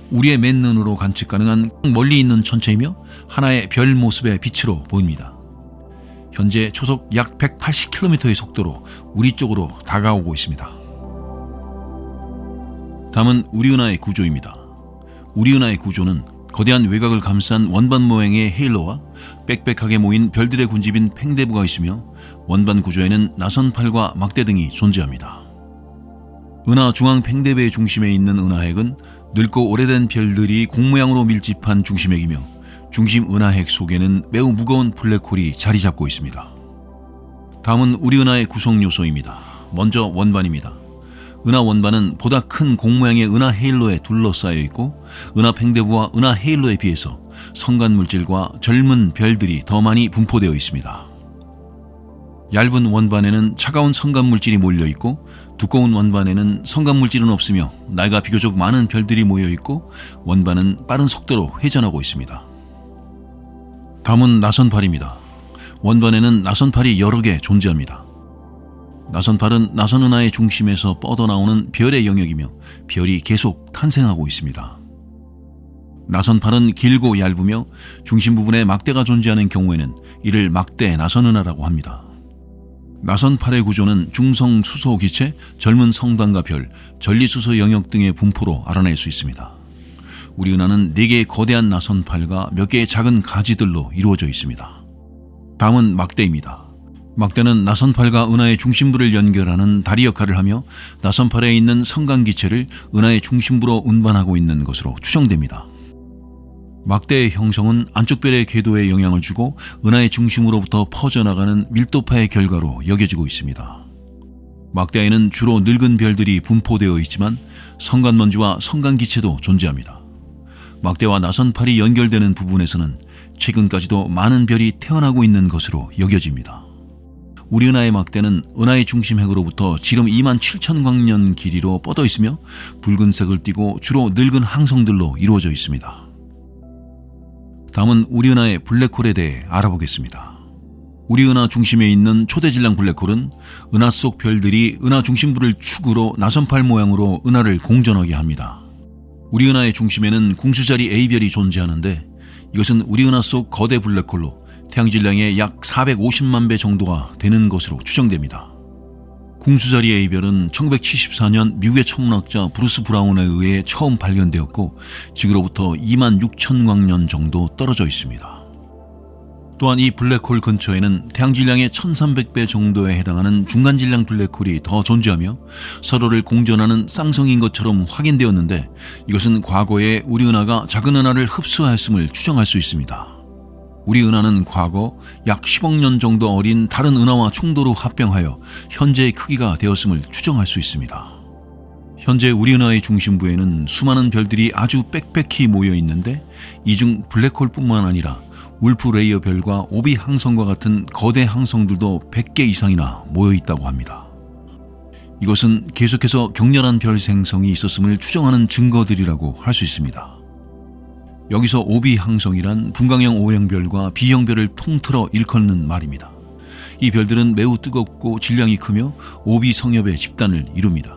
우리의 맨눈으로 관측 가능한 멀리 있는 천체이며 하나의 별 모습의 빛으로 보입니다. 현재 초속 약 180km의 속도로 우리 쪽으로 다가오고 있습니다. 다음은 우리 은하의 구조입니다. 우리 은하의 구조는 거대한 외곽을 감싼 원반 모양의 헤일로와 빽빽하게 모인 별들의 군집인 팽대부가 있으며 원반 구조에는 나선팔과 막대 등이 존재합니다. 은하 중앙 팽대부의 중심에 있는 은하핵은 늙고 오래된 별들이 공 모양으로 밀집한 중심핵이며 중심 은하핵 속에는 매우 무거운 블랙홀이 자리 잡고 있습니다. 다음은 우리 은하의 구성 요소입니다. 먼저 원반입니다. 은하 원반은 보다 큰 공 모양의 은하 헤일로에 둘러싸여 있고 은하 팽대부와 은하 헤일로에 비해서 성간 물질과 젊은 별들이 더 많이 분포되어 있습니다. 얇은 원반에는 차가운 성간 물질이 몰려 있고 두꺼운 원반에는 성간 물질은 없으며 나이가 비교적 많은 별들이 모여 있고 원반은 빠른 속도로 회전하고 있습니다. 다음은 나선팔입니다. 원반에는 나선팔이 여러 개 존재합니다. 나선팔은 나선 은하의 중심에서 뻗어나오는 별의 영역이며 별이 계속 탄생하고 있습니다. 나선팔은 길고 얇으며 중심 부분에 막대가 존재하는 경우에는 이를 막대 나선 은하라고 합니다. 나선팔의 구조는 중성 수소 기체, 젊은 성단과 별, 전리수소 영역 등의 분포로 알아낼 수 있습니다. 우리 은하는 4개의 거대한 나선팔과 몇 개의 작은 가지들로 이루어져 있습니다. 다음은 막대입니다. 막대는 나선팔과 은하의 중심부를 연결하는 다리 역할을 하며 나선팔에 있는 성간 기체를 은하의 중심부로 운반하고 있는 것으로 추정됩니다. 막대의 형성은 안쪽 별의 궤도에 영향을 주고 은하의 중심으로부터 퍼져나가는 밀도파의 결과로 여겨지고 있습니다. 막대에는 주로 늙은 별들이 분포되어 있지만 성간먼지와 성간기체도 존재합니다. 막대와 나선팔이 연결되는 부분에서는 최근까지도 많은 별이 태어나고 있는 것으로 여겨집니다. 우리 은하의 막대는 은하의 중심핵으로부터 지름 27,000광년 길이로 뻗어 있으며 붉은색을 띠고 주로 늙은 항성들로 이루어져 있습니다. 다음은 우리 은하의 블랙홀에 대해 알아보겠습니다. 우리 은하 중심에 있는 초대질량 블랙홀은 은하 속 별들이 은하 중심부를 축으로 나선팔 모양으로 은하를 공전하게 합니다. 우리 은하의 중심에는 궁수자리 A별이 존재하는데 이것은 우리 은하 속 거대 블랙홀로 태양질량의 약 450만 배 정도가 되는 것으로 추정됩니다. 궁수자리 A별은 1974년 미국의 천문학자 브루스 브라운에 의해 처음 발견되었고 지구로부터 26,000광년 정도 떨어져 있습니다. 또한 이 블랙홀 근처에는 태양질량의 1300배 정도에 해당하는 중간질량 블랙홀이 더 존재하며 서로를 공전하는 쌍성인 것처럼 확인되었는데 이것은 과거에 우리 은하가 작은 은하를 흡수하였음을 추정할 수 있습니다. 우리 은하는 과거 약 10억 년 정도 어린 다른 은하와 충돌 후 합병하여 현재의 크기가 되었음을 추정할 수 있습니다. 현재 우리 은하의 중심부에는 수많은 별들이 아주 빽빽히 모여 있는데 이 중 블랙홀뿐만 아니라 울프 레이어 별과 오비 항성과 같은 거대 항성들도 100개 이상이나 모여 있다고 합니다. 이것은 계속해서 격렬한 별 생성이 있었음을 추정하는 증거들이라고 할 수 있습니다. 여기서 오비 항성이란 분광형 O형별과 B형별을 통틀어 일컫는 말입니다. 이 별들은 매우 뜨겁고 질량이 크며 오비 성엽의 집단을 이룹니다.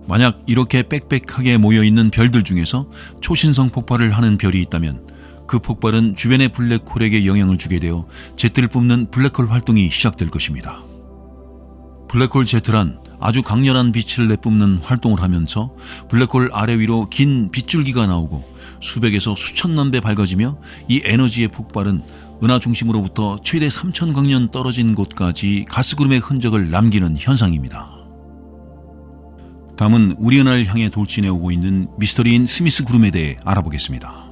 만약 이렇게 빽빽하게 모여있는 별들 중에서 초신성 폭발을 하는 별이 있다면 그 폭발은 주변의 블랙홀에게 영향을 주게 되어 제트를 뿜는 블랙홀 활동이 시작될 것입니다. 블랙홀 제트란 아주 강렬한 빛을 내뿜는 활동을 하면서 블랙홀 아래 위로 긴 빗줄기가 나오고 수백에서 수천만 배 밝아지며 이 에너지의 폭발은 은하 중심으로부터 최대 3,000광년 떨어진 곳까지 가스구름의 흔적을 남기는 현상입니다. 다음은 우리 은하를 향해 돌진해 오고 있는 미스터리인 스미스 구름에 대해 알아보겠습니다.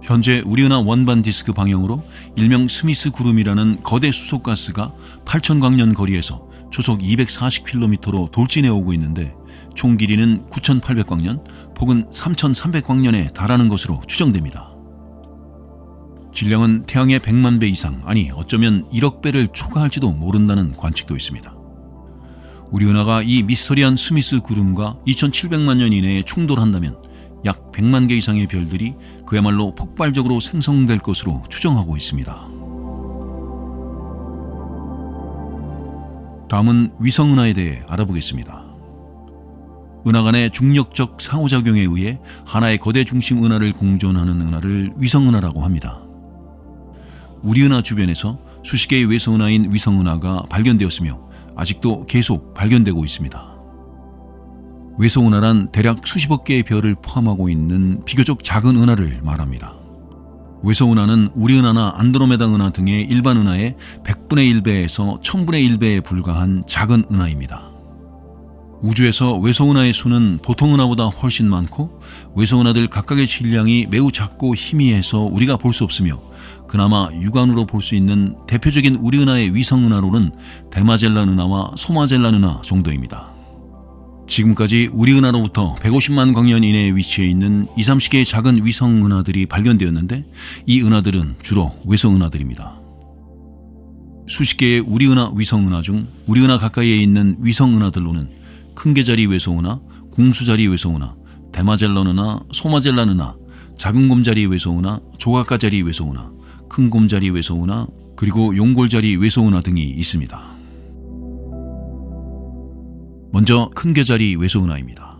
현재 우리 은하 원반 디스크 방향으로 일명 스미스 구름이라는 거대 수소가스가 8,000광년 거리에서 초속 240km로 돌진해 오고 있는데 총 길이는 9,800광년, 폭은 3,300광년에 달하는 것으로 추정됩니다. 질량은 태양의 100만 배 이상, 아니 어쩌면 1억 배를 초과할지도 모른다는 관측도 있습니다. 우리 은하가 이 미스터리한 스미스 구름과 2,700만 년 이내에 충돌한다면 약 100만 개 이상의 별들이 그야말로 폭발적으로 생성될 것으로 추정하고 있습니다. 다음은 위성은하에 대해 알아보겠습니다. 은하 간의 중력적 상호작용에 의해 하나의 거대 중심 은하를 공존하는 은하를 위성은하라고 합니다. 우리 은하 주변에서 수십 개의 외소은하인 위성은하가 발견되었으며 아직도 계속 발견되고 있습니다. 외소은하란 대략 수십억 개의 별을 포함하고 있는 비교적 작은 은하를 말합니다. 외소은하는 우리 은하나 안드로메다 은하 등의 일반 은하의 100분의 1배에서 1000분의 1배에 불과한 작은 은하입니다. 우주에서 외소은하의 수는 보통 은하보다 훨씬 많고 외소은하들 각각의 질량이 매우 작고 희미해서 우리가 볼 수 없으며 그나마 육안으로 볼 수 있는 대표적인 우리 은하의 위성은하로는 데마젤란 은하와 소마젤란 은하 정도입니다. 지금까지 우리 은하로부터 150만 광년 이내에 위치해 있는 20-30개의 작은 위성 은하들이 발견되었는데 이 은하들은 주로 외성 은하들입니다. 수십 개의 우리 은하 위성 은하 중 우리 은하 가까이에 있는 위성 은하들로는 큰 개자리 외소 은하, 궁수자리 외소 은하, 데마젤란 은하, 소마젤란 은하, 작은 곰자리 외소 은하, 조각가자리 외소 은하, 큰 곰자리 외소 은하, 그리고 용골자리 외소 은하 등이 있습니다. 먼저 큰 개자리 외소 은하입니다.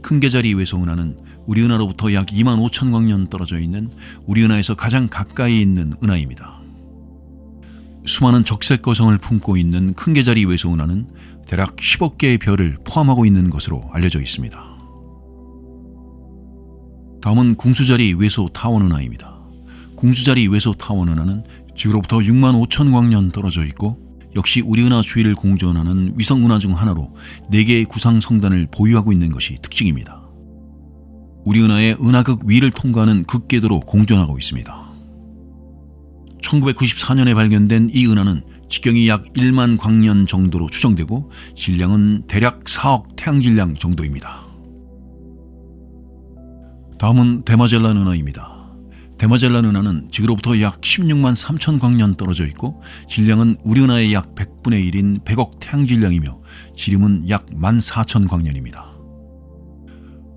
큰 개자리 외소 은하는 우리 은하로부터 약 25,000광년 떨어져 있는 우리 은하에서 가장 가까이 있는 은하입니다. 수많은 적색 거성을 품고 있는 큰 개자리 외소 은하는 대략 10억 개의 별을 포함하고 있는 것으로 알려져 있습니다. 다음은 궁수자리 외소 타원 은하입니다. 궁수자리 외소 타원 은하는 지구로부터 65,000광년 떨어져 있고 역시 우리 은하 주위를 공존하는 위성 은하 중 하나로 4개의 구상 성단을 보유하고 있는 것이 특징입니다. 우리 은하의 은하극 위를 통과하는 극궤도로 공존하고 있습니다. 1994년에 발견된 이 은하는 직경이 약 1만 광년 정도로 추정되고 질량은 대략 4억 태양질량 정도입니다. 다음은 데마젤란 은하입니다. 데마젤란 은하는 지구로부터 약 16만 3천 광년 떨어져 있고 질량은 우리 은하의 약 100분의 1인 100억 태양질량이며 지름은 약 14,000광년입니다.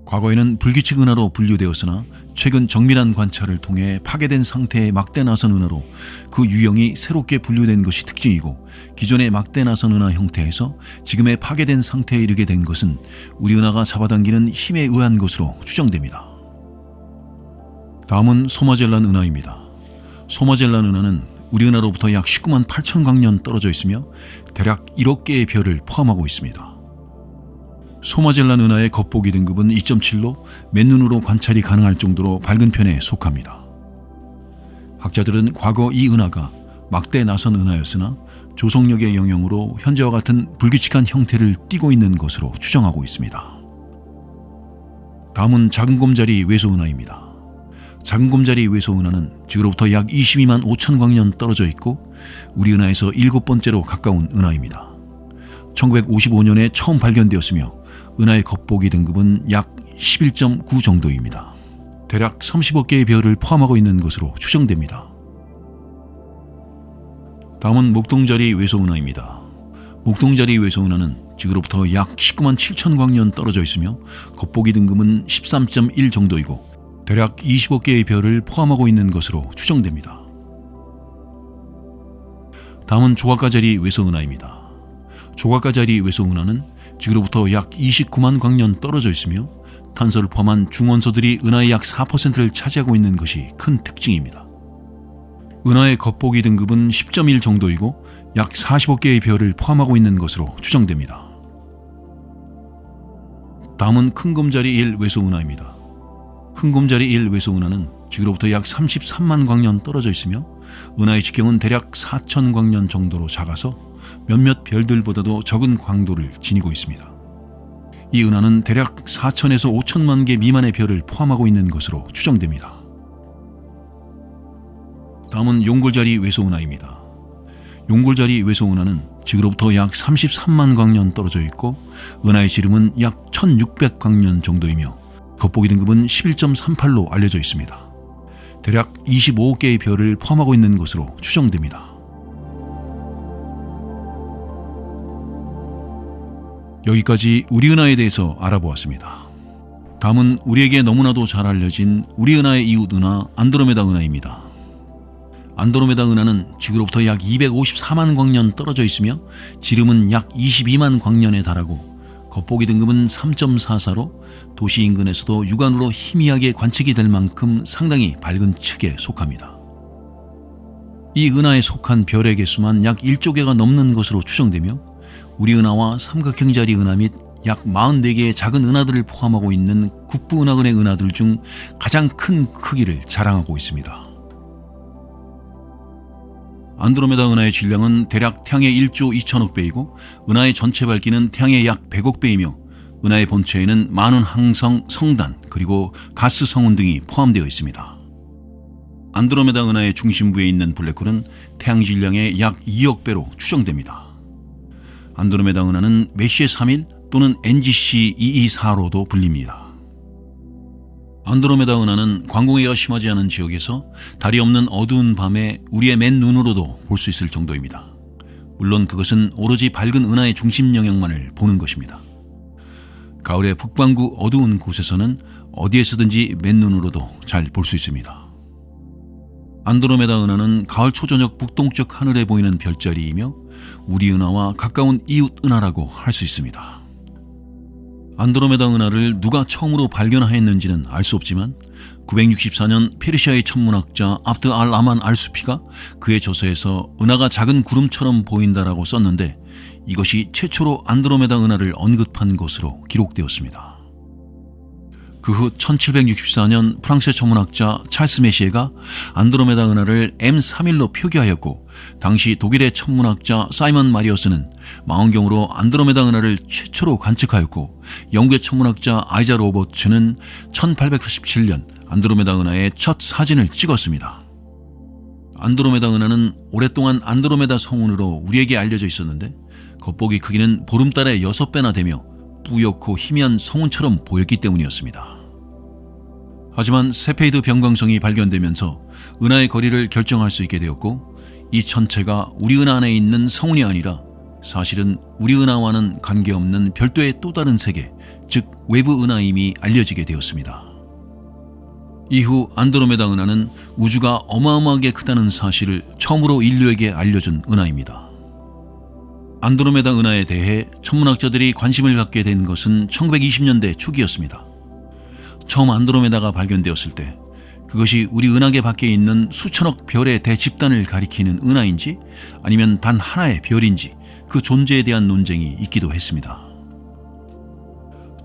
과거에는 불규칙 은하로 분류되었으나 최근 정밀한 관찰을 통해 파괴된 상태의 막대 나선 은하로 그 유형이 새롭게 분류된 것이 특징이고 기존의 막대 나선 은하 형태에서 지금의 파괴된 상태에 이르게 된 것은 우리 은하가 잡아당기는 힘에 의한 것으로 추정됩니다. 다음은 소마젤란 은하입니다. 소마젤란 은하는 우리 은하로부터 약 19만 8천 광년 떨어져 있으며 대략 1억 개의 별을 포함하고 있습니다. 소마젤란 은하의 겉보기 등급은 2.7로 맨눈으로 관찰이 가능할 정도로 밝은 편에 속합니다. 학자들은 과거 이 은하가 막대 나선 은하였으나 조성력의 영향으로 현재와 같은 불규칙한 형태를 띠고 있는 것으로 추정하고 있습니다. 다음은 작은 곰자리 외소 은하입니다. 작은 곰자리 외소 은하는 지구로부터 약 22만 5천 광년 떨어져 있고 우리 은하에서 7번째로 가까운 은하입니다. 1955년에 처음 발견되었으며 은하의 겉보기 등급은 약 11.9 정도입니다. 대략 30억 개의 별을 포함하고 있는 것으로 추정됩니다. 다음은 목동자리 외소 은하입니다. 목동자리 외소 은하는 지구로부터 약 19만 7천 광년 떨어져 있으며 겉보기 등급은 13.1 정도이고 대략 20억 개의 별을 포함하고 있는 것으로 추정됩니다. 다음은 조각가자리 외소 은하입니다. 조각가자리 외소 은하는 지구로부터 약 29만 광년 떨어져 있으며 탄소를 포함한 중원소들이 은하의 약 4%를 차지하고 있는 것이 큰 특징입니다. 은하의 겉보기 등급은 10.1 정도이고 약 45개의 별을 포함하고 있는 것으로 추정됩니다. 다음은 큰곰자리 1 외소은하입니다. 큰곰자리 1 외소은하는 지구로부터 약 33만 광년 떨어져 있으며 은하의 직경은 대략 4천 광년 정도로 작아서 몇몇 별들보다도 적은 광도를 지니고 있습니다. 이 은하는 대략 4천에서 5천만 개 미만의 별을 포함하고 있는 것으로 추정됩니다. 다음은 용골자리 외소은하입니다. 용골자리 외소은하는 지구로부터 약 33만 광년 떨어져 있고 은하의 지름은 약 1600광년 정도이며 겉보기 등급은 11.38로 알려져 있습니다. 대략 25개의 별을 포함하고 있는 것으로 추정됩니다. 여기까지 우리 은하에 대해서 알아보았습니다. 다음은 우리에게 너무나도 잘 알려진 우리 은하의 이웃 은하 안드로메다 은하입니다. 안드로메다 은하는 지구로부터 약 254만 광년 떨어져 있으며 지름은 약 22만 광년에 달하고 겉보기 등급은 3.44로 도시 인근에서도 육안으로 희미하게 관측이 될 만큼 상당히 밝은 측에 속합니다. 이 은하에 속한 별의 개수만 약 1조 개가 넘는 것으로 추정되며 우리 은하와 삼각형자리 은하 및 약 44개의 작은 은하들을 포함하고 있는 국부은하권의 은하들 중 가장 큰 크기를 자랑하고 있습니다. 안드로메다 은하의 질량은 대략 태양의 1조 2천억 배이고 은하의 전체 밝기는 태양의 약 100억 배이며 은하의 본체에는 많은 항성, 성단, 그리고 가스 성운 등이 포함되어 있습니다. 안드로메다 은하의 중심부에 있는 블랙홀은 태양 질량의 약 2억 배로 추정됩니다. 안드로메다 은하는 메시의 3일 또는 NGC 224로도 불립니다. 안드로메다 은하는 광공해가 심하지 않은 지역에서 달이 없는 어두운 밤에 우리의 맨눈으로도 볼 수 있을 정도입니다. 물론 그것은 오로지 밝은 은하의 중심 영역만을 보는 것입니다. 가을의 북반구 어두운 곳에서는 어디에서든지 맨눈으로도 잘 볼 수 있습니다. 안드로메다 은하는 가을 초저녁 북동쪽 하늘에 보이는 별자리이며 우리 은하와 가까운 이웃 은하라고 할 수 있습니다. 안드로메다 은하를 누가 처음으로 발견하였는지는 알 수 없지만 964년 페르시아의 천문학자 압드 알 아만 알 수피가 그의 저서에서 은하가 작은 구름처럼 보인다라고 썼는데 이것이 최초로 안드로메다 은하를 언급한 것으로 기록되었습니다. 그 후 1764년 프랑스의 천문학자 찰스 메시에가 안드로메다 은하를 M31로 표기하였고 당시 독일의 천문학자 사이먼 마리어스는 망원경으로 안드로메다 은하를 최초로 관측하였고 영국의 천문학자 아이자 로버츠는 1887년 안드로메다 은하의 첫 사진을 찍었습니다. 안드로메다 은하는 오랫동안 안드로메다 성운으로 우리에게 알려져 있었는데 겉보기 크기는 보름달의 6배나 되며 뿌옇고 희미한 성운처럼 보였기 때문이었습니다. 하지만 세페이드 변광성이 발견되면서 은하의 거리를 결정할 수 있게 되었고 이 천체가 우리 은하 안에 있는 성운이 아니라 사실은 우리 은하와는 관계없는 별도의 또 다른 세계, 즉 외부 은하임이 알려지게 되었습니다. 이후 안드로메다 은하는 우주가 어마어마하게 크다는 사실을 처음으로 인류에게 알려준 은하입니다. 안드로메다 은하에 대해 천문학자들이 관심을 갖게 된 것은 1920년대 초기였습니다. 처음 안드로메다가 발견되었을 때 그것이 우리 은하계 밖에 있는 수천억 별의 대집단을 가리키는 은하인지 아니면 단 하나의 별인지 그 존재에 대한 논쟁이 있기도 했습니다.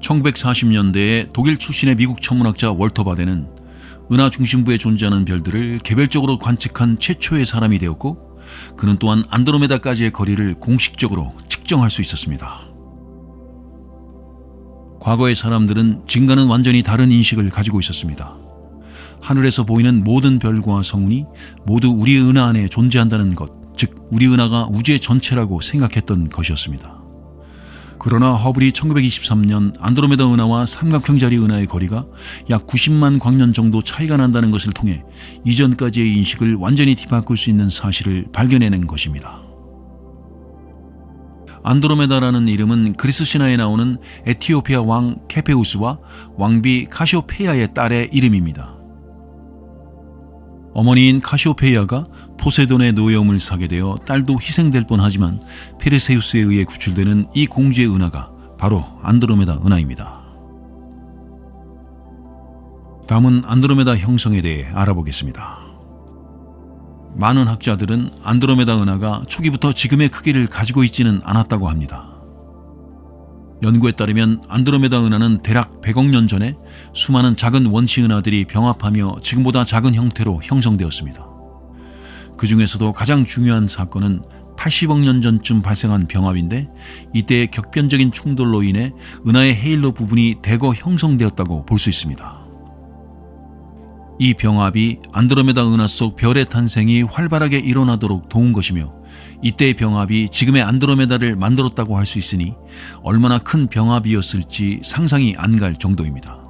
1940년대에 독일 출신의 미국 천문학자 월터 바데는 은하 중심부에 존재하는 별들을 개별적으로 관측한 최초의 사람이 되었고 그는 또한 안드로메다까지의 거리를 공식적으로 측정할 수 있었습니다. 과거의 사람들은 지금과는 완전히 다른 인식을 가지고 있었습니다. 하늘에서 보이는 모든 별과 성운이 모두 우리 은하 안에 존재한다는 것, 즉 우리 은하가 우주의 전체라고 생각했던 것이었습니다. 그러나 허블이 1923년 안드로메다 은하와 삼각형자리 은하의 거리가 약 90만 광년 정도 차이가 난다는 것을 통해 이전까지의 인식을 완전히 뒤바꿀 수 있는 사실을 발견해낸 것입니다. 안드로메다라는 이름은 그리스 신화에 나오는 에티오피아 왕 케페우스와 왕비 카시오페이아의 딸의 이름입니다. 어머니인 카시오페이아가 포세돈의 노여움을 사게 되어 딸도 희생될 뻔하지만 페르세우스에 의해 구출되는 이 공주의 은하가 바로 안드로메다 은하입니다. 다음은 안드로메다 형성에 대해 알아보겠습니다. 많은 학자들은 안드로메다 은하가 초기부터 지금의 크기를 가지고 있지는 않았다고 합니다. 연구에 따르면 안드로메다 은하는 대략 100억 년 전에 수많은 작은 원시 은하들이 병합하며 지금보다 작은 형태로 형성되었습니다. 그 중에서도 가장 중요한 사건은 80억 년 전쯤 발생한 병합인데, 이때의 격변적인 충돌로 인해 은하의 헤일로 부분이 대거 형성되었다고 볼 수 있습니다. 이 병합이 안드로메다 은하 속 별의 탄생이 활발하게 일어나도록 도운 것이며, 이때의 병합이 지금의 안드로메다를 만들었다고 할 수 있으니 얼마나 큰 병합이었을지 상상이 안 갈 정도입니다.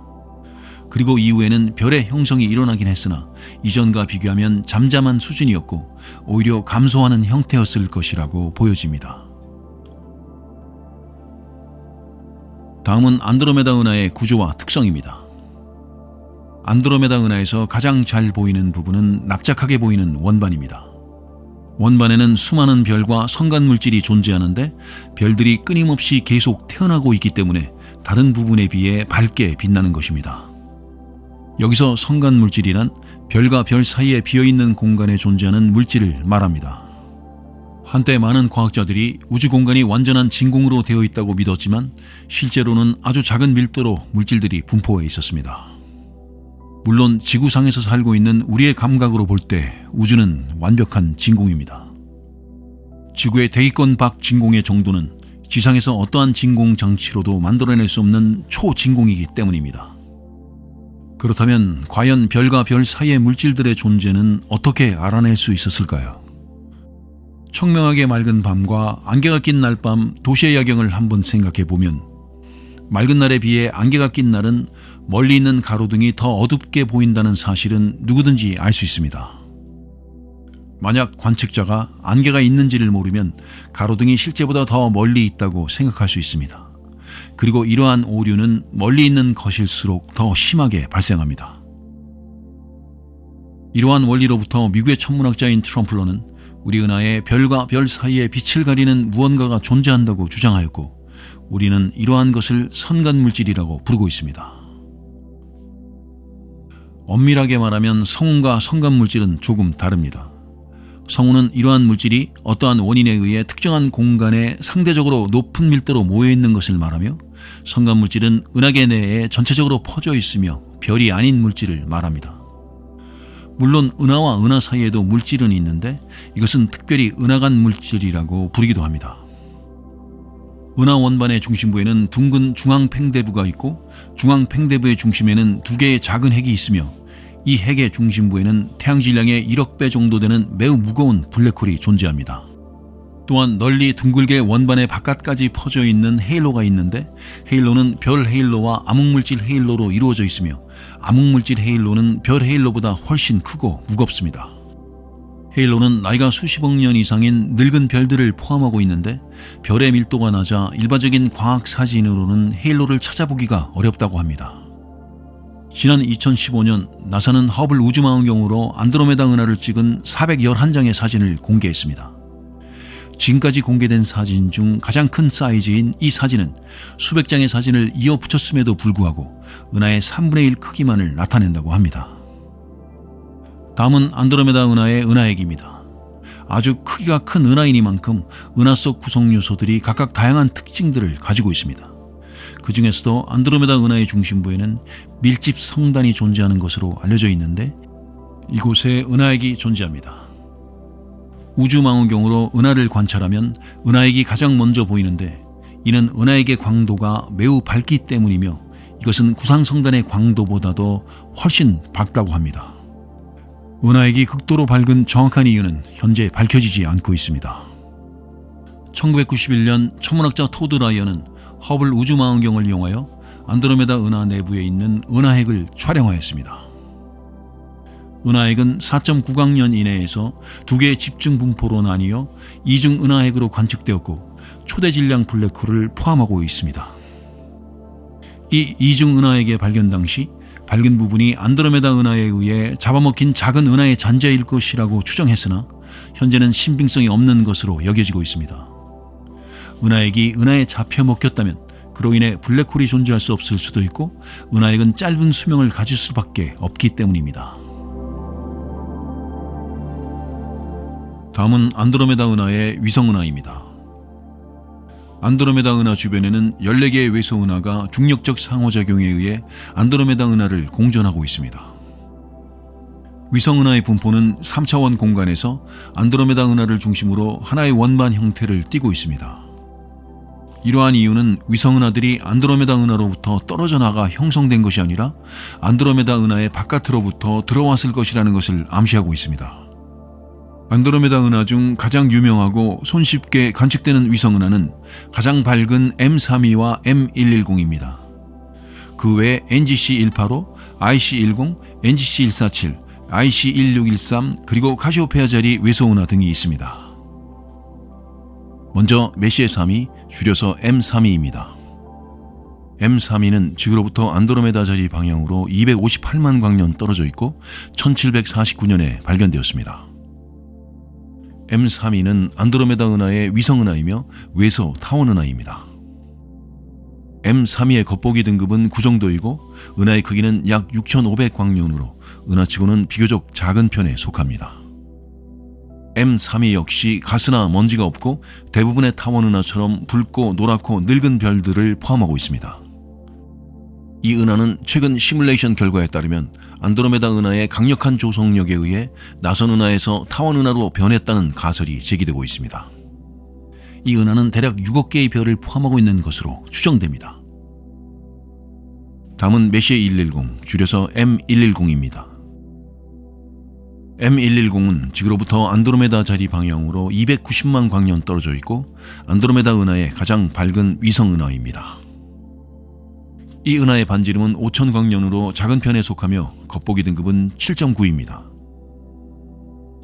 그리고 이후에는 별의 형성이 일어나긴 했으나 이전과 비교하면 잠잠한 수준이었고 오히려 감소하는 형태였을 것이라고 보여집니다. 다음은 안드로메다 은하의 구조와 특성입니다. 안드로메다 은하에서 가장 잘 보이는 부분은 납작하게 보이는 원반입니다. 원반에는 수많은 별과 성간 물질이 존재하는데, 별들이 끊임없이 계속 태어나고 있기 때문에 다른 부분에 비해 밝게 빛나는 것입니다. 여기서 성간 물질이란 별과 별 사이에 비어있는 공간에 존재하는 물질을 말합니다. 한때 많은 과학자들이 우주 공간이 완전한 진공으로 되어 있다고 믿었지만 실제로는 아주 작은 밀도로 물질들이 분포해 있었습니다. 물론 지구상에서 살고 있는 우리의 감각으로 볼 때 우주는 완벽한 진공입니다. 지구의 대기권 밖 진공의 정도는 지상에서 어떠한 진공 장치로도 만들어낼 수 없는 초진공이기 때문입니다. 그렇다면 과연 별과 별 사이의 물질들의 존재는 어떻게 알아낼 수 있었을까요? 청명하게 맑은 밤과 안개가 낀 날밤 도시의 야경을 한번 생각해 보면, 맑은 날에 비해 안개가 낀 날은 멀리 있는 가로등이 더 어둡게 보인다는 사실은 누구든지 알 수 있습니다. 만약 관측자가 안개가 있는지를 모르면 가로등이 실제보다 더 멀리 있다고 생각할 수 있습니다. 그리고 이러한 오류는 멀리 있는 것일수록 더 심하게 발생합니다. 이러한 원리로부터 미국의 천문학자인 트럼플러는 우리 은하에 별과 별 사이에 빛을 가리는 무언가가 존재한다고 주장하였고, 우리는 이러한 것을 선간물질이라고 부르고 있습니다. 엄밀하게 말하면 성운과 선간물질은 조금 다릅니다. 성운은 이러한 물질이 어떠한 원인에 의해 특정한 공간에 상대적으로 높은 밀도로 모여있는 것을 말하며, 선간물질은 은하계 내에 전체적으로 퍼져 있으며 별이 아닌 물질을 말합니다. 물론 은하와 은하 사이에도 물질은 있는데 이것은 특별히 은하간 물질이라고 부르기도 합니다. 은하 원반의 중심부에는 둥근 중앙 팽대부가 있고, 중앙 팽대부의 중심에는 두 개의 작은 핵이 있으며, 이 핵의 중심부에는 태양 질량의 1억 배 정도 되는 매우 무거운 블랙홀이 존재합니다. 또한 널리 둥글게 원반의 바깥까지 퍼져 있는 헤일로가 있는데, 헤일로는 별 헤일로와 암흑물질 헤일로로 이루어져 있으며, 암흑물질 헤일로는 별 헤일로보다 훨씬 크고 무겁습니다. 헤일로는 나이가 수십억 년 이상인 늙은 별들을 포함하고 있는데, 별의 밀도가 낮아 일반적인 과학 사진으로는 헤일로를 찾아보기가 어렵다고 합니다. 지난 2015년 나사는 허블 우주망원경으로 안드로메다 은하를 찍은 411장의 사진을 공개했습니다. 지금까지 공개된 사진 중 가장 큰 사이즈인 이 사진은 수백 장의 사진을 이어 붙였음에도 불구하고 은하의 3분의 1 크기만을 나타낸다고 합니다. 다음은 안드로메다 은하의 은하핵입니다. 아주 크기가 큰 은하이니만큼 은하 속 구성 요소들이 각각 다양한 특징들을 가지고 있습니다. 그 중에서도 안드로메다 은하의 중심부에는 밀집 성단이 존재하는 것으로 알려져 있는데, 이곳에 은하핵이 존재합니다. 우주망원경으로 은하를 관찰하면 은하핵이 가장 먼저 보이는데, 이는 은하핵의 광도가 매우 밝기 때문이며 이것은 구상성단의 광도보다도 훨씬 밝다고 합니다. 은하핵이 극도로 밝은 정확한 이유는 현재 밝혀지지 않고 있습니다. 1991년 천문학자 토드 라이언은 허블 우주망원경을 이용하여 안드로메다 은하 내부에 있는 은하핵을 촬영하였습니다. 은하핵은 4.9광년 이내에서 두 개의 집중 분포로 나뉘어 이중 은하핵으로 관측되었고, 초대 질량 블랙홀을 포함하고 있습니다. 이 이중 은하핵의 발견 당시 밝은 부분이 안드로메다 은하에 의해 잡아먹힌 작은 은하의 잔재일 것이라고 추정했으나 현재는 신빙성이 없는 것으로 여겨지고 있습니다. 은하핵이 은하에 잡혀 먹혔다면 그 그로 인해 블랙홀이 존재할 수 없을 수도 있고 은하액은 짧은 수명을 가질 수밖에 없기 때문입니다. 다음은 안드로메다 은하의 위성 은하입니다. 안드로메다 은하 주변에는 14개의 외소 은하가 중력적 상호작용에 의해 안드로메다 은하를 공전하고 있습니다. 위성 은하의 분포는 3차원 공간에서 안드로메다 은하를 중심으로 하나의 원반 형태를 띠고 있습니다. 이러한 이유는 위성 은하들이 안드로메다 은하로부터 떨어져 나가 형성된 것이 아니라 안드로메다 은하의 바깥으로부터 들어왔을 것이라는 것을 암시하고 있습니다. 안드로메다 은하 중 가장 유명하고 손쉽게 관측되는 위성 은하는 가장 밝은 M32와 M110입니다. 그 외에 NGC185, IC10, NGC147, IC1613 그리고 카시오페아자리 외소 은하 등이 있습니다. 먼저 메시의 3위, 줄여서 M32입니다. M32는 지구로부터 안드로메다 자리 방향으로 258만 광년 떨어져 있고 1749년에 발견되었습니다. M32는 안드로메다 은하의 위성 은하이며 외소 타원 은하입니다. M32의 겉보기 등급은 9정도이고 은하의 크기는 약 6500광년으로 은하치고는 비교적 작은 편에 속합니다. M32 역시 가스나 먼지가 없고 대부분의 타원 은하처럼 붉고 노랗고 늙은 별들을 포함하고 있습니다. 이 은하는 최근 시뮬레이션 결과에 따르면 안드로메다 은하의 강력한 조성력에 의해 나선 은하에서 타원 은하로 변했다는 가설이 제기되고 있습니다. 이 은하는 대략 6억 개의 별을 포함하고 있는 것으로 추정됩니다. 다음은 메시의 110, 줄여서 M110입니다. M110은 지구로부터 안드로메다 자리 방향으로 290만 광년 떨어져 있고 안드로메다 은하의 가장 밝은 위성 은하입니다. 이 은하의 반지름은 5000광년으로 작은 편에 속하며 겉보기 등급은 7.9입니다.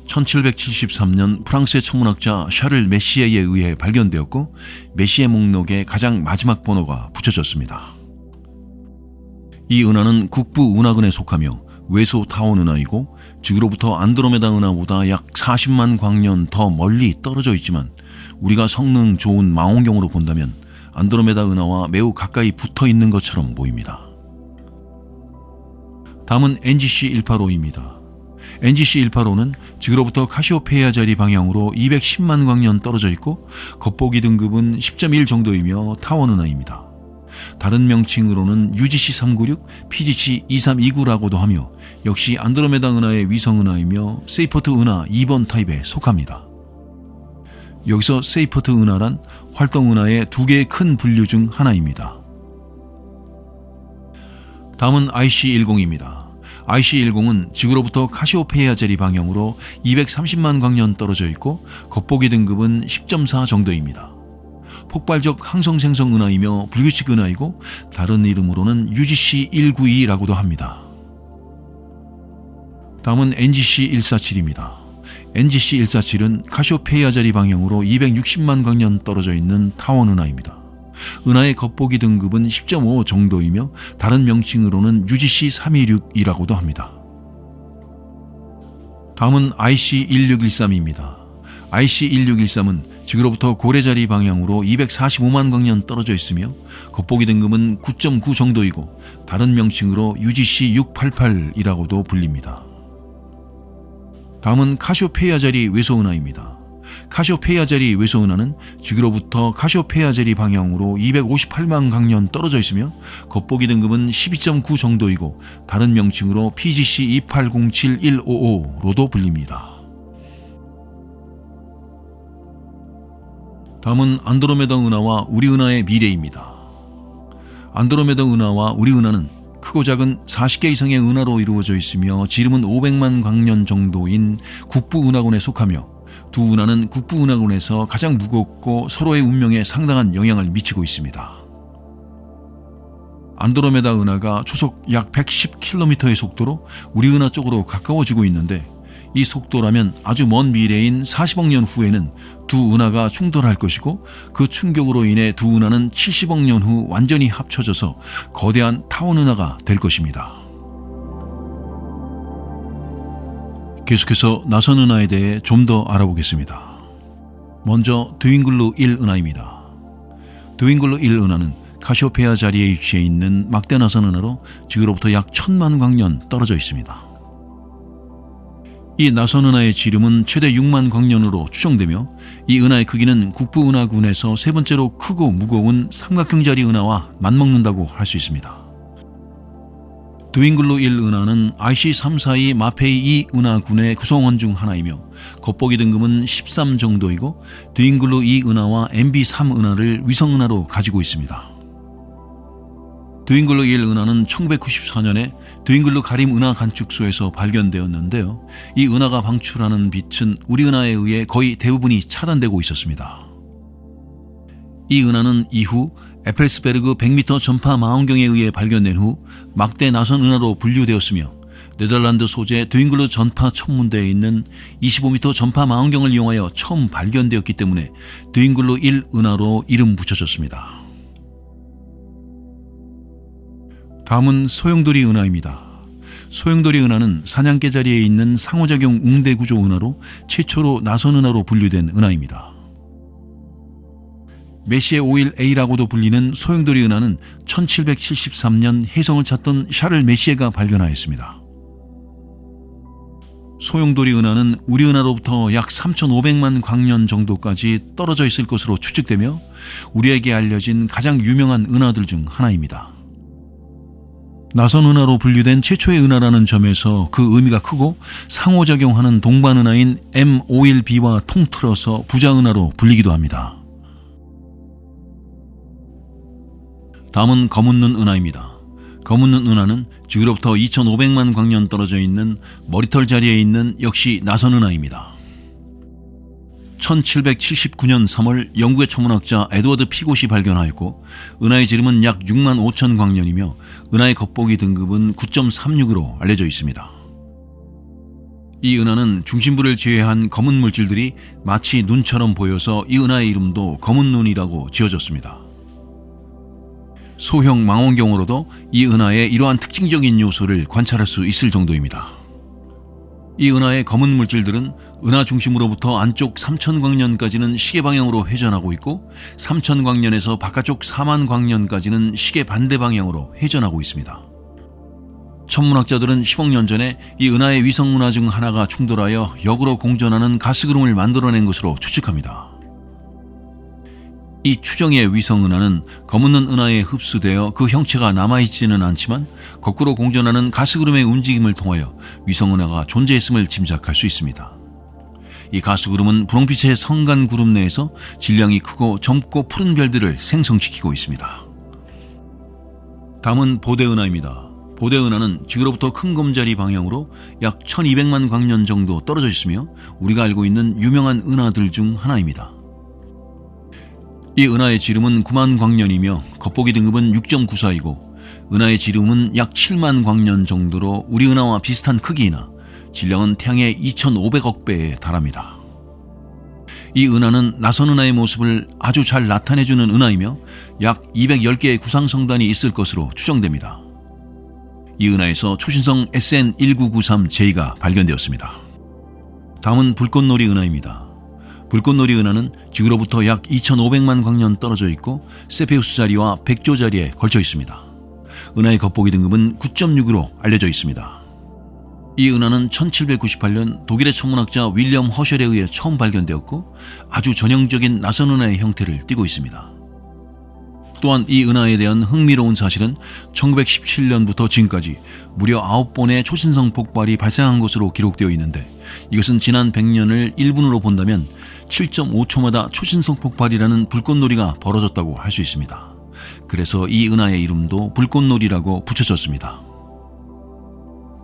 1773년 프랑스의 천문학자 샤를 메시에에 의해 발견되었고 메시에 목록에 가장 마지막 번호가 붙여졌습니다. 이 은하는 국부 은하근에 속하며 외소 타원 은하이고 지구로부터 안드로메다 은하보다 약 40만 광년 더 멀리 떨어져 있지만 우리가 성능 좋은 망원경으로 본다면 안드로메다 은하와 매우 가까이 붙어 있는 것처럼 보입니다. 다음은 NGC185입니다. NGC185는 지구로부터 카시오페이아 자리 방향으로 210만 광년 떨어져 있고 겉보기 등급은 10.1 정도이며 타원 은하입니다. 다른 명칭으로는 UGC396, PGC2329라고도 하며 역시 안드로메다 은하의 위성 은하이며 세이퍼트 은하 2번 타입에 속합니다. 여기서 세이퍼트 은하란 활동 은하의 2개의 큰 분류 중 하나입니다. 다음은 IC10입니다. IC10은 지구로부터 카시오페이아 자리 방향으로 230만 광년 떨어져 있고 겉보기 등급은 10.4 정도입니다. 폭발적 항성생성 은하이며 불규칙 은하이고 다른 이름으로는 UGC192라고도 합니다. 다음은 NGC147입니다. NGC147은 카시오페이아 자리 방향으로 260만 광년 떨어져 있는 타원 은하입니다. 은하의 겉보기 등급은 10.5 정도이며 다른 명칭으로는 UGC326이라고도 합니다. 다음은 IC1613입니다. IC1613은 지구로부터 고래자리 방향으로 245만 광년 떨어져 있으며 겉보기 등급은 9.9 정도이고 다른 명칭으로 UGC688이라고도 불립니다. 다음은 카시오페이아 자리 외소 은하입니다. 카시오페이아 자리 외소 은하는 지구로부터 카시오페이아 자리 방향으로 258만 광년 떨어져 있으며 겉보기 등급은 12.9 정도이고 다른 명칭으로 PGC2807-155로도 불립니다. 다음은 안드로메다 은하와 우리 은하의 미래입니다. 안드로메다 은하와 우리 은하는 크고 작은 40개 이상의 은하로 이루어져 있으며 지름은 500만 광년 정도인 국부 은하군에 속하며 두 은하는 국부 은하군에서 가장 무겁고 서로의 운명에 상당한 영향을 미치고 있습니다. 안드로메다 은하가 초속 약 110km의 속도로 우리 은하 쪽으로 가까워지고 있는데 이 속도라면 아주 먼 미래인 40억 년 후에는 두 은하가 충돌할 것이고 그 충격으로 인해 두 은하는 70억 년 후 완전히 합쳐져서 거대한 타원 은하가 될 것입니다. 계속해서 나선 은하에 대해 좀 더 알아보겠습니다. 먼저 드윙글루 1 은하입니다. 드윙글루 1 은하는 카시오페아 자리에 위치해 있는 막대 나선 은하로 지구로부터 약 1000만 광년 떨어져 있습니다. 이 나선 은하의 지름은 최대 6만 광년으로 추정되며 이 은하의 크기는 국부은하군에서 세 번째로 크고 무거운 삼각형자리 은하와 맞먹는다고 할 수 있습니다. 드윙글루 1 은하는 IC342 마페이 2 은하군의 구성원 중 하나이며 겉보기 등급은 13 정도이고 드윙글루 2 은하와 MB3 은하를 위성 은하로 가지고 있습니다. 드윙글루 1 은하는 1994년에 드윙글루 가림 은하 관측소에서 발견되었는데요. 이 은하가 방출하는 빛은 우리 은하에 의해 거의 대부분이 차단되고 있었습니다. 이 은하는 이후 에펠스베르그 100m 전파 망원경에 의해 발견된 후 막대 나선 은하로 분류되었으며 네덜란드 소재 드윙글루 전파 천문대에 있는 25m 전파 망원경을 이용하여 처음 발견되었기 때문에 드윙글루 1 은하로 이름 붙여졌습니다. 다음은 소용돌이 은하입니다. 소용돌이 은하는 사냥개 자리에 있는 상호작용 웅대 구조 은하로 최초로 나선 은하로 분류된 은하입니다. 메시에 51A라고도 불리는 소용돌이 은하는 1773년 혜성을 찾던 샤를 메시에가 발견하였습니다. 소용돌이 은하는 우리 은하로부터 약 3,500만 광년 정도까지 떨어져 있을 것으로 추측되며 우리에게 알려진 가장 유명한 은하들 중 하나입니다. 나선 은하로 분류된 최초의 은하라는 점에서 그 의미가 크고 상호작용하는 동반 은하인 M51B와 통틀어서 부자 은하로 불리기도 합니다. 다음은 검은눈 은하입니다. 검은눈 은하는 지구로부터 2,500만 광년 떨어져 있는 머리털 자리에 있는 역시 나선 은하입니다. 1779년 3월 영국의 천문학자 에드워드 피곳이 발견하였고 은하의 지름은 약 6만 5천 광년이며 은하의 겉보기 등급은 9.36으로 알려져 있습니다. 이 은하는 중심부를 제외한 검은 물질들이 마치 눈처럼 보여서 이 은하의 이름도 검은 눈이라고 지어졌습니다. 소형 망원경으로도 이 은하의 이러한 특징적인 요소를 관찰할 수 있을 정도입니다. 이 은하의 검은 물질들은 은하 중심으로부터 안쪽 3,000광년까지는 시계 방향으로 회전하고 있고 3,000광년에서 바깥쪽 4만 광년까지는 시계 반대 방향으로 회전하고 있습니다. 천문학자들은 10억 년 전에 이 은하의 위성 은하 중 하나가 충돌하여 역으로 공전하는 가스구름을 만들어낸 것으로 추측합니다. 이 추정의 위성 은하는 검은눈 은하에 흡수되어 그 형체가 남아있지는 않지만 거꾸로 공전하는 가스구름의 움직임을 통하여 위성 은하가 존재했음을 짐작할 수 있습니다. 이 가스구름은 분홍빛의 성간 구름 내에서 질량이 크고 젊고 푸른 별들을 생성시키고 있습니다. 다음은 보대 은하입니다. 보대 은하는 지구로부터 큰 검자리 방향으로 약 1200만 광년 정도 떨어져 있으며 우리가 알고 있는 유명한 은하들 중 하나입니다. 이 은하의 지름은 9만 광년이며 겉보기 등급은 6.94이고 은하의 지름은 약 7만 광년 정도로 우리 은하와 비슷한 크기이나 질량은 태양의 2,500억 배에 달합니다. 이 은하는 나선 은하의 모습을 아주 잘 나타내주는 은하이며 약 210개의 구상성단이 있을 것으로 추정됩니다. 이 은하에서 초신성 SN1993J가 발견되었습니다. 다음은 불꽃놀이 은하입니다. 불꽃놀이 은하는 지구로부터 약 2,500만 광년 떨어져 있고 세페우스 자리와 백조 자리에 걸쳐 있습니다. 은하의 겉보기 등급은 9.6으로 알려져 있습니다. 이 은하는 1798년 독일의 천문학자 윌리엄 허셜에 의해 처음 발견되었고 아주 전형적인 나선 은하의 형태를 띠고 있습니다. 또한 이 은하에 대한 흥미로운 사실은 1917년부터 지금까지 무려 9번의 초신성 폭발이 발생한 것으로 기록되어 있는데 이것은 지난 100년을 1분으로 본다면 7.5초마다 초신성 폭발이라는 불꽃놀이가 벌어졌다고 할 수 있습니다. 그래서 이 은하의 이름도 불꽃놀이라고 붙여졌습니다.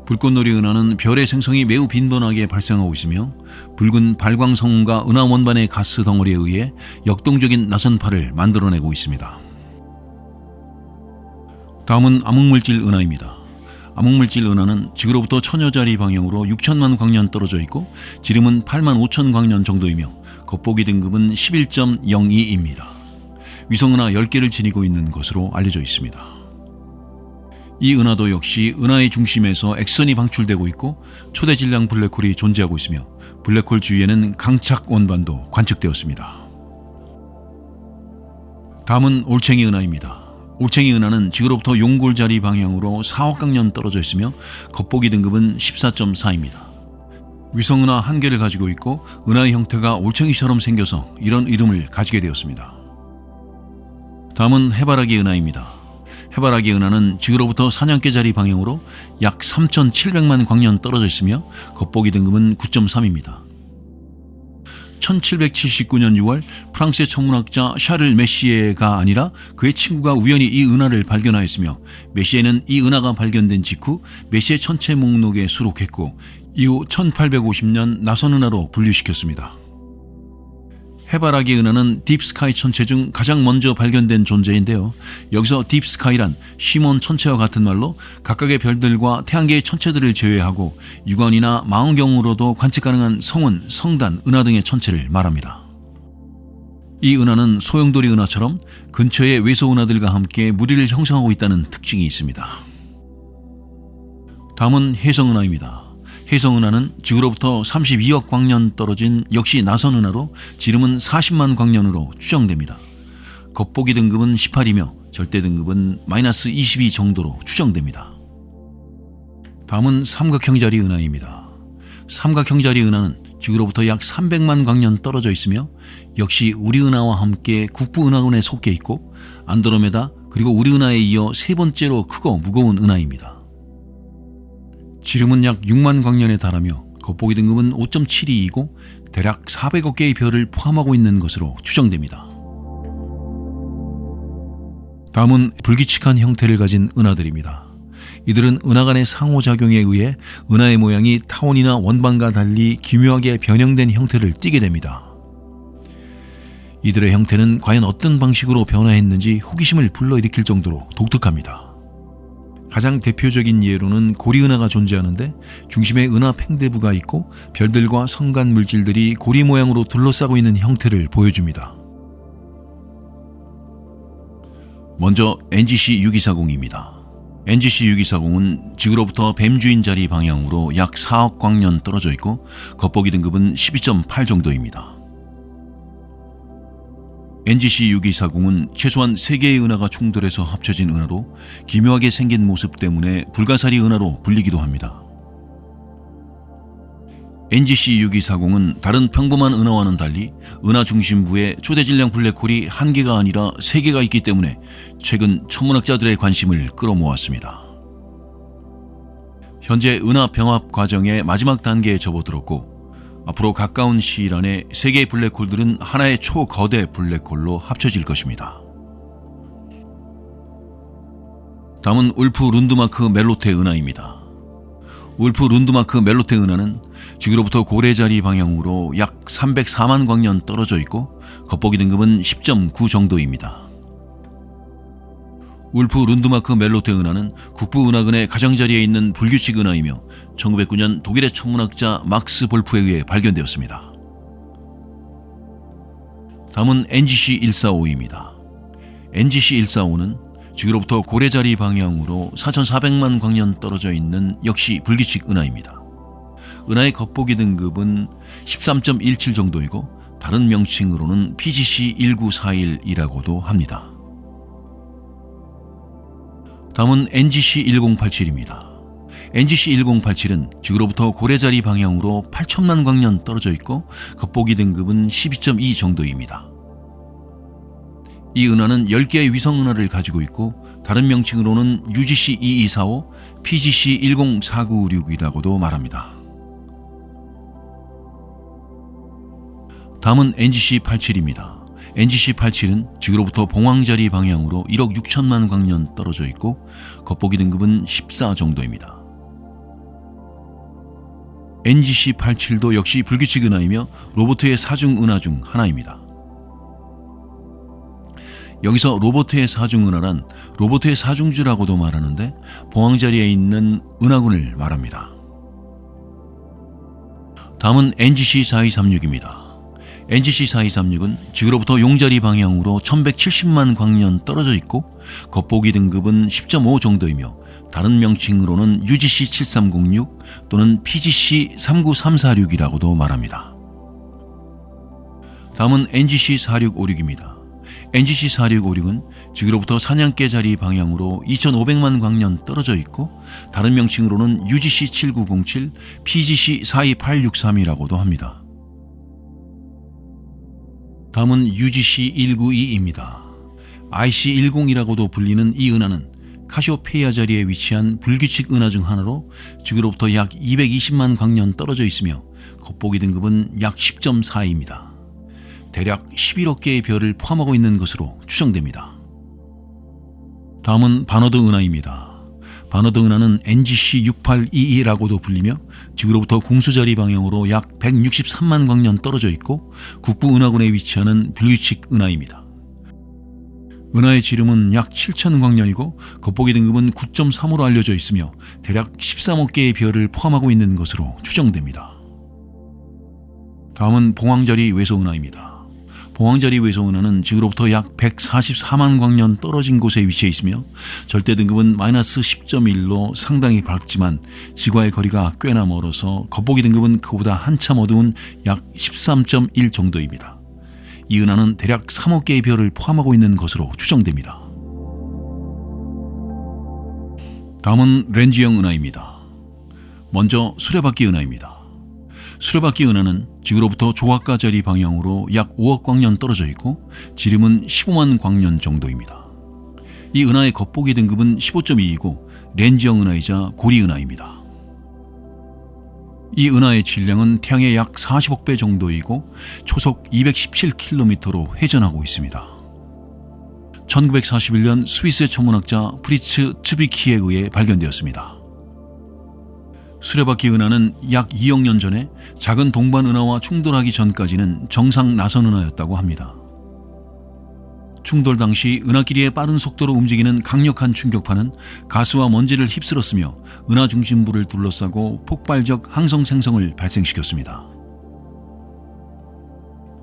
불꽃놀이 은하는 별의 생성이 매우 빈번하게 발생하고 있으며 붉은 발광성운과 은하 원반의 가스 덩어리에 의해 역동적인 나선파를 만들어내고 있습니다. 다음은 암흑물질 은하입니다. 암흑물질 은하는 지구로부터 천여자리 방향으로 6천만 광년 떨어져 있고 지름은 8만 5천 광년 정도이며 겉보기 등급은 11.02입니다. 위성은하 10개를 지니고 있는 것으로 알려져 있습니다. 이 은하도 역시 은하의 중심에서 X선이 방출되고 있고 초대 질량 블랙홀이 존재하고 있으며 블랙홀 주위에는 강착 원반도 관측되었습니다. 다음은 올챙이 은하입니다. 올챙이 은하는 지구로부터 용골자리 방향으로 4억 광년 떨어져 있으며 겉보기 등급은 14.4입니다. 위성은하 1개를 가지고 있고 은하의 형태가 올챙이처럼 생겨서 이런 이름을 가지게 되었습니다. 다음은 해바라기 은하입니다. 해바라기 은하는 지구로부터 사냥개자리 방향으로 약 3,700만 광년 떨어져 있으며 겉보기 등급은 9.3입니다. 1779년 6월 프랑스의 천문학자 샤를 메시에가 아니라 그의 친구가 우연히 이 은하를 발견하였으며 메시에는 이 은하가 발견된 직후 메시에 천체 목록에 수록했고 이후 1850년 나선 은하로 분류시켰습니다. 해바라기 은하는 딥스카이 천체 중 가장 먼저 발견된 존재인데요. 여기서 딥스카이란 시몬 천체와 같은 말로 각각의 별들과 태양계의 천체들을 제외하고 육안이나 망원경으로도 관측 가능한 성운, 성단, 은하 등의 천체를 말합니다. 이 은하는 소용돌이 은하처럼 근처의 외소 은하들과 함께 무리를 형성하고 있다는 특징이 있습니다. 다음은 혜성 은하입니다. 혜성 은하는 지구로부터 32억 광년 떨어진 역시 나선 은하로 지름은 40만 광년으로 추정됩니다. 겉보기 등급은 18이며 절대 등급은 -22 정도로 추정됩니다. 다음은 삼각형자리 은하입니다. 삼각형자리 은하는 지구로부터 약 300만 광년 떨어져 있으며 역시 우리 은하와 함께 국부 은하군에 속해 있고 안드로메다 그리고 우리 은하에 이어 세 번째로 크고 무거운 은하입니다. 지름은 약 6만 광년에 달하며 겉보기 등급은 5.72이고 대략 400억 개의 별을 포함하고 있는 것으로 추정됩니다. 다음은 불규칙한 형태를 가진 은하들입니다. 이들은 은하 간의 상호작용에 의해 은하의 모양이 타원이나 원반과 달리 기묘하게 변형된 형태를 띠게 됩니다. 이들의 형태는 과연 어떤 방식으로 변화했는지 호기심을 불러일으킬 정도로 독특합니다. 가장 대표적인 예로는 고리은하가 존재하는데 중심에 은하 팽대부가 있고 별들과 성간 물질들이 고리 모양으로 둘러싸고 있는 형태를 보여줍니다. 먼저 NGC 6240입니다. NGC 6240은 지구로부터 뱀주인 자리 방향으로 약 4억 광년 떨어져 있고 겉보기 등급은 12.8 정도입니다. NGC 6240은 최소한 3개의 은하가 충돌해서 합쳐진 은하로 기묘하게 생긴 모습 때문에 불가사리 은하로 불리기도 합니다. NGC 6240은 다른 평범한 은하와는 달리 은하 중심부에 초대질량 블랙홀이 1개가 아니라 3개가 있기 때문에 최근 천문학자들의 관심을 끌어모았습니다. 현재 은하 병합 과정의 마지막 단계에 접어들었고 앞으로 가까운 시일 안에 3개의 블랙홀들은 하나의 초거대 블랙홀로 합쳐질 것입니다. 다음은 울프 룬드마크 멜로테 은하입니다. 울프 룬드마크 멜로테 은하는 지구로부터 고래자리 방향으로 약 304만 광년 떨어져 있고 겉보기 등급은 10.9 정도입니다. 울프 룬드마크 멜로테 은하는 국부 은하근의 가장자리에 있는 불규칙 은하이며 1909년 독일의 천문학자 막스 볼프에 의해 발견되었습니다. 다음은 NGC 145입니다. NGC 145는 지구로부터 고래자리 방향으로 4,400만 광년 떨어져 있는 역시 불규칙 은하입니다. 은하의 겉보기 등급은 13.17 정도이고 다른 명칭으로는 PGC 1941이라고도 합니다. 다음은 NGC 1087입니다. NGC 1087은 지구로부터 고래자리 방향으로 8천만 광년 떨어져 있고 겉보기 등급은 12.2 정도입니다. 이 은하는 10개의 위성 은하를 가지고 있고 다른 명칭으로는 UGC 2245, PGC 104996이라고도 말합니다. 다음은 NGC 87입니다. NGC 87은 지구로부터 봉황자리 방향으로 1억 6천만 광년 떨어져 있고 겉보기 등급은 14 정도입니다. NGC 87도 역시 불규칙 은하이며 로버트의 사중 은하 중 하나입니다. 여기서 로버트의 사중 은하란 로버트의 사중주라고도 말하는데 봉황자리에 있는 은하군을 말합니다. 다음은 NGC 4236입니다. NGC 4236은 지구로부터 용자리 방향으로 1170만 광년 떨어져 있고 겉보기 등급은 10.5 정도이며 다른 명칭으로는 UGC 7306 또는 PGC 39346이라고도 말합니다. 다음은 NGC 4656입니다. NGC 4656은 지구로부터 사냥개 자리 방향으로 2500만 광년 떨어져 있고 다른 명칭으로는 UGC 7907, PGC 42863이라고도 합니다. 다음은 UGC 192입니다. IC10이라고도 불리는 이 은하는 카시오페이아 자리에 위치한 불규칙 은하 중 하나로 지구로부터 약 220만 광년 떨어져 있으며 겉보기 등급은 약 10.4입니다. 대략 11억 개의 별을 포함하고 있는 것으로 추정됩니다. 다음은 바너드 은하입니다. 바너드 은하는 NGC 6822라고도 불리며 지구로부터 궁수자리 방향으로 약 163만 광년 떨어져 있고 북부 은하권에 위치하는 불규칙 은하입니다. 은하의 지름은 약 7천 광년이고 겉보기 등급은 9.3으로 알려져 있으며 대략 13억 개의 별을 포함하고 있는 것으로 추정됩니다. 다음은 봉황자리 외소 은하입니다. 봉황자리 외소 은하는 지구로부터 약 144만 광년 떨어진 곳에 위치해 있으며 절대 등급은 마이너스 10.1로 상당히 밝지만 지구와의 거리가 꽤나 멀어서 겉보기 등급은 그보다 한참 어두운 약 13.1 정도입니다. 이 은하는 대략 3억 개의 별을 포함하고 있는 것으로 추정됩니다. 다음은 렌즈형 은하입니다. 먼저 수레바퀴 은하입니다. 수레바퀴 은하는 지구로부터 조각가 자리 방향으로 약 5억 광년 떨어져 있고 지름은 15만 광년 정도입니다. 이 은하의 겉보기 등급은 15.2이고 렌즈형 은하이자 고리 은하입니다. 이 은하의 질량은 태양의 약 40억 배 정도이고 초속 217km로 회전하고 있습니다. 1941년 스위스의 천문학자 프리츠 츠비키에 의해 발견되었습니다. 수레바퀴 은하는 약 2억 년 전에 작은 동반 은하와 충돌하기 전까지는 정상 나선 은하였다고 합니다. 충돌 당시 은하끼리의 빠른 속도로 움직이는 강력한 충격파는 가스와 먼지를 휩쓸었으며 은하 중심부를 둘러싸고 폭발적 항성 생성을 발생시켰습니다.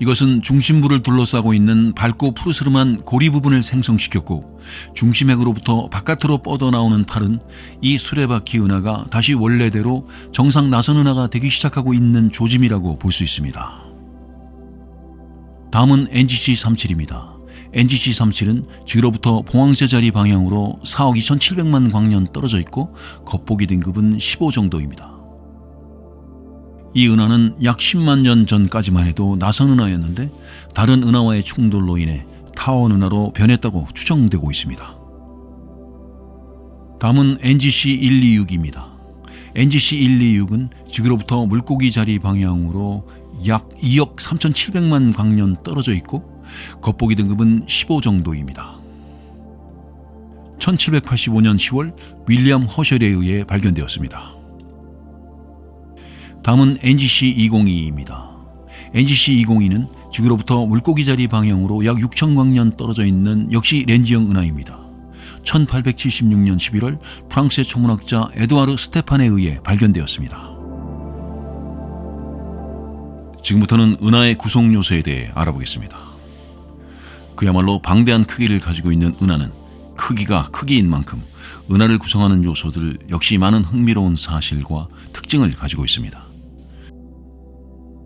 이것은 중심부를 둘러싸고 있는 밝고 푸르스름한 고리 부분을 생성시켰고 중심핵으로부터 바깥으로 뻗어나오는 팔은 이 수레바퀴 은하가 다시 원래대로 정상 나선 은하가 되기 시작하고 있는 조짐이라고 볼 수 있습니다. 다음은 NGC 37입니다. NGC 37은 지구로부터 봉황새 자리 방향으로 4억 2700만 광년 떨어져 있고 겉보기 등급은 15 정도입니다. 이 은하는 약 10만 년 전까지만 해도 나선 은하였는데 다른 은하와의 충돌로 인해 타원 은하로 변했다고 추정되고 있습니다. 다음은 NGC 126입니다. NGC 126은 지구로부터 물고기 자리 방향으로 약 2억 3700만 광년 떨어져 있고 겉보기 등급은 15 정도입니다. 1785년 10월 윌리엄 허셜에 의해 발견되었습니다. 다음은 NGC 202입니다. NGC 202는 지구로부터 물고기 자리 방향으로 약 6,000광년 떨어져 있는 역시 렌즈형 은하입니다. 1876년 11월 프랑스의 천문학자 에드와르 스테판에 의해 발견되었습니다. 지금부터는 은하의 구성 요소에 대해 알아보겠습니다. 그야말로 방대한 크기를 가지고 있는 은하는 크기가 크기인 만큼 은하를 구성하는 요소들 역시 많은 흥미로운 사실과 특징을 가지고 있습니다.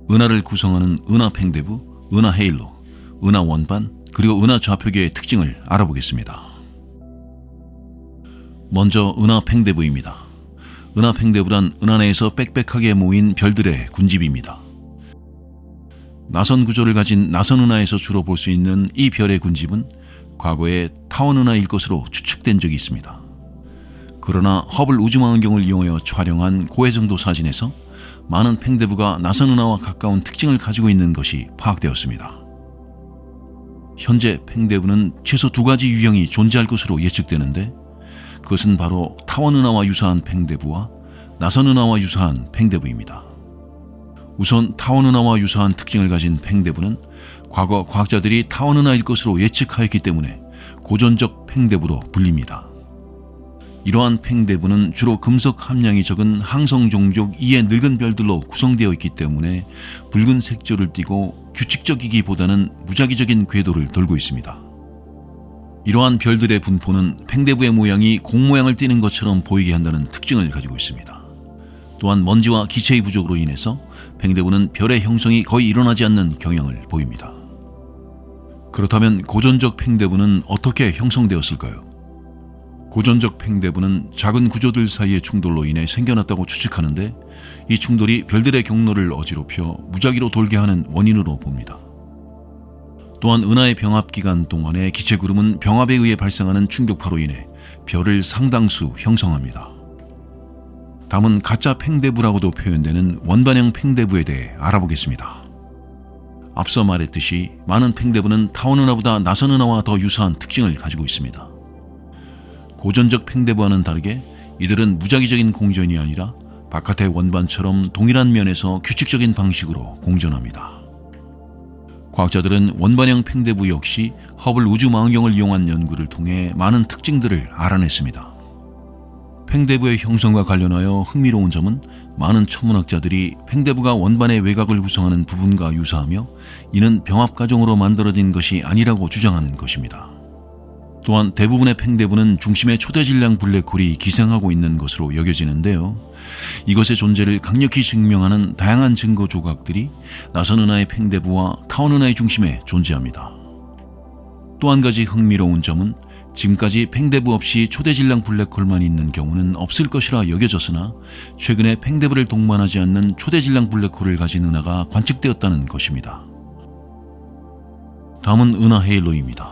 은하를 구성하는 은하 팽대부, 은하 헤일로, 은하 원반, 그리고 은하 좌표계의 특징을 알아보겠습니다. 먼저 은하 팽대부입니다. 은하 팽대부란 은하 내에서 빽빽하게 모인 별들의 군집입니다. 나선 구조를 가진 나선 은하에서 주로 볼 수 있는 이 별의 군집은 과거에 타원 은하일 것으로 추측된 적이 있습니다. 그러나 허블 우주망원경을 이용하여 촬영한 고해성도 사진에서 많은 팽대부가 나선 은하와 가까운 특징을 가지고 있는 것이 파악되었습니다. 현재 팽대부는 최소 2가지 유형이 존재할 것으로 예측되는데 그것은 바로 타원 은하와 유사한 팽대부와 나선 은하와 유사한 팽대부입니다. 우선 타원 은하와 유사한 특징을 가진 팽대부는 과거 과학자들이 타원 은하일 것으로 예측하였기 때문에 고전적 팽대부로 불립니다. 이러한 팽대부는 주로 금속 함량이 적은 항성 종족 2의 늙은 별들로 구성되어 있기 때문에 붉은 색조를 띠고 규칙적이기보다는 무작위적인 궤도를 돌고 있습니다. 이러한 별들의 분포는 팽대부의 모양이 공 모양을 띠는 것처럼 보이게 한다는 특징을 가지고 있습니다. 또한 먼지와 기체의 부족으로 인해서 팽대부는 별의 형성이 거의 일어나지 않는 경향을 보입니다. 그렇다면 고전적 팽대부는 어떻게 형성되었을까요? 고전적 팽대부는 작은 구조들 사이의 충돌로 인해 생겨났다고 추측하는데, 이 충돌이 별들의 경로를 어지럽혀 무작위로 돌게 하는 원인으로 봅니다. 또한 은하의 병합 기간 동안에 기체구름은 병합에 의해 발생하는 충격파로 인해 별을 상당수 형성합니다. 다음은 가짜 팽대부라고도 표현되는 원반형 팽대부에 대해 알아보겠습니다. 앞서 말했듯이 많은 팽대부는 타원 은하보다 나선 은하와 더 유사한 특징을 가지고 있습니다. 고전적 팽대부와는 다르게 이들은 무작위적인 공전이 아니라 바깥의 원반처럼 동일한 면에서 규칙적인 방식으로 공전합니다. 과학자들은 원반형 팽대부 역시 허블 우주망원경을 이용한 연구를 통해 많은 특징들을 알아냈습니다. 팽대부의 형성과 관련하여 흥미로운 점은 많은 천문학자들이 팽대부가 원반의 외곽을 구성하는 부분과 유사하며 이는 병합 과정으로 만들어진 것이 아니라고 주장하는 것입니다. 또한 대부분의 팽대부는 중심에 초대질량 블랙홀이 기생하고 있는 것으로 여겨지는데요. 이것의 존재를 강력히 증명하는 다양한 증거 조각들이 나선 은하의 팽대부와 타원 은하의 중심에 존재합니다. 또 한 가지 흥미로운 점은 지금까지 팽대부 없이 초대질량 블랙홀만 있는 경우는 없을 것이라 여겨졌으나 최근에 팽대부를 동반하지 않는 초대질량 블랙홀을 가진 은하가 관측되었다는 것입니다. 다음은 은하 헤일로입니다.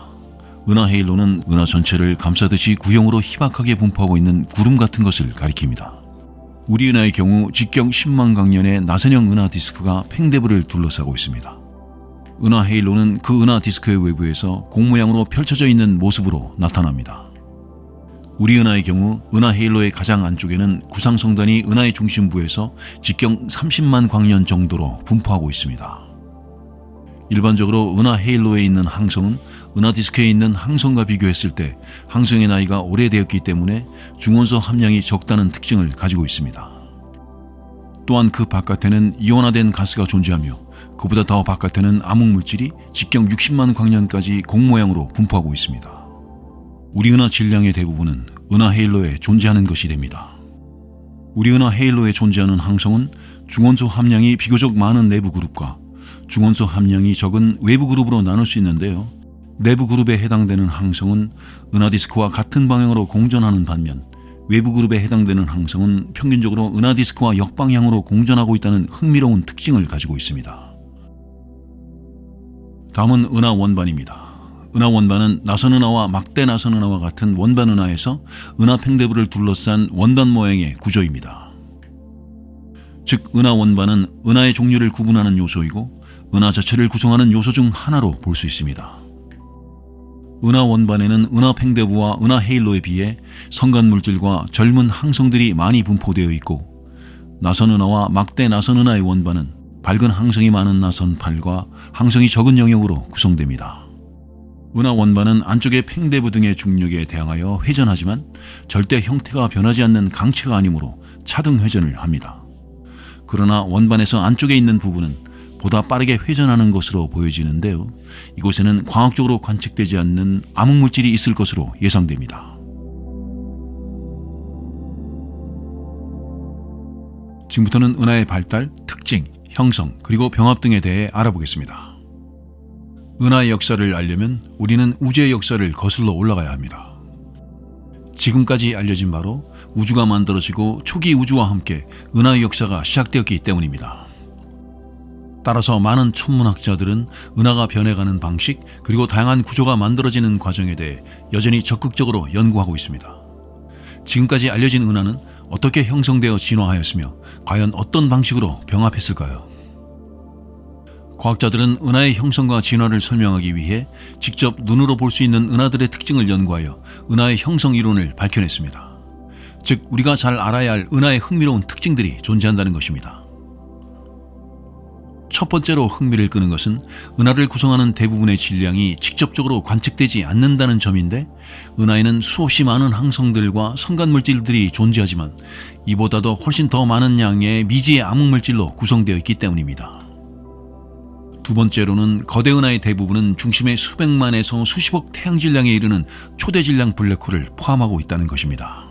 은하 헤일로는 은하 전체를 감싸듯이 구형으로 희박하게 분포하고 있는 구름 같은 것을 가리킵니다. 우리 은하의 경우 직경 10만 광년의 나선형 은하 디스크가 팽대부를 둘러싸고 있습니다. 은하 헤일로는 그 은하 디스크의 외부에서 공 모양으로 펼쳐져 있는 모습으로 나타납니다. 우리 은하의 경우 은하 헤일로의 가장 안쪽에는 구상성단이 은하의 중심부에서 직경 30만 광년 정도로 분포하고 있습니다. 일반적으로 은하 헤일로에 있는 항성은 은하 디스크에 있는 항성과 비교했을 때 항성의 나이가 오래되었기 때문에 중원소 함량이 적다는 특징을 가지고 있습니다. 또한 그 바깥에는 이온화된 가스가 존재하며 그보다 더 바깥에는 암흑물질이 직경 60만 광년까지 공 모양으로 분포하고 있습니다. 우리 은하 질량의 대부분은 은하 헤일로에 존재하는 것이 됩니다. 우리 은하 헤일로에 존재하는 항성은 중원소 함량이 비교적 많은 내부 그룹과 중원소 함량이 적은 외부 그룹으로 나눌 수 있는데요. 내부 그룹에 해당되는 항성은 은하 디스크와 같은 방향으로 공전하는 반면 외부 그룹에 해당되는 항성은 평균적으로 은하 디스크와 역방향으로 공전하고 있다는 흥미로운 특징을 가지고 있습니다. 다음은 은하 원반입니다. 은하 원반은 나선 은하와 막대 나선 은하와 같은 원반 은하에서 은하 팽대부를 둘러싼 원반 모양의 구조입니다. 즉 은하 원반은 은하의 종류를 구분하는 요소이고 은하 자체를 구성하는 요소 중 하나로 볼 수 있습니다. 은하 원반에는 은하 팽대부와 은하 헤일로에 비해 성간 물질과 젊은 항성들이 많이 분포되어 있고, 나선 은하와 막대 나선 은하의 원반은 밝은 항성이 많은 나선팔과 항성이 적은 영역으로 구성됩니다. 은하 원반은 안쪽의 팽대부 등의 중력에 대항하여 회전하지만 절대 형태가 변하지 않는 강체가 아니므로 차등 회전을 합니다. 그러나 원반에서 안쪽에 있는 부분은 보다 빠르게 회전하는 것으로 보여지는데요. 이곳에는 광학적으로 관측되지 않는 암흑물질이 있을 것으로 예상됩니다. 지금부터는 은하의 발달, 특징, 형성, 그리고 병합 등에 대해 알아보겠습니다. 은하의 역사를 알려면 우리는 우주의 역사를 거슬러 올라가야 합니다. 지금까지 알려진 바로 우주가 만들어지고 초기 우주와 함께 은하의 역사가 시작되었기 때문입니다. 따라서 많은 천문학자들은 은하가 변해가는 방식 그리고 다양한 구조가 만들어지는 과정에 대해 여전히 적극적으로 연구하고 있습니다. 지금까지 알려진 은하는 어떻게 형성되어 진화하였으며 과연 어떤 방식으로 병합했을까요? 과학자들은 은하의 형성과 진화를 설명하기 위해 직접 눈으로 볼 수 있는 은하들의 특징을 연구하여 은하의 형성 이론을 밝혀냈습니다. 즉 우리가 잘 알아야 할 은하의 흥미로운 특징들이 존재한다는 것입니다. 첫 번째로 흥미를 끄는 것은 은하를 구성하는 대부분의 질량이 직접적으로 관측되지 않는다는 점인데, 은하에는 수없이 많은 항성들과 성간물질들이 존재하지만 이보다도 훨씬 더 많은 양의 미지의 암흑물질로 구성되어 있기 때문입니다. 두 번째로는 거대 은하의 대부분은 중심에 수백만에서 수십억 태양질량에 이르는 초대질량 블랙홀을 포함하고 있다는 것입니다.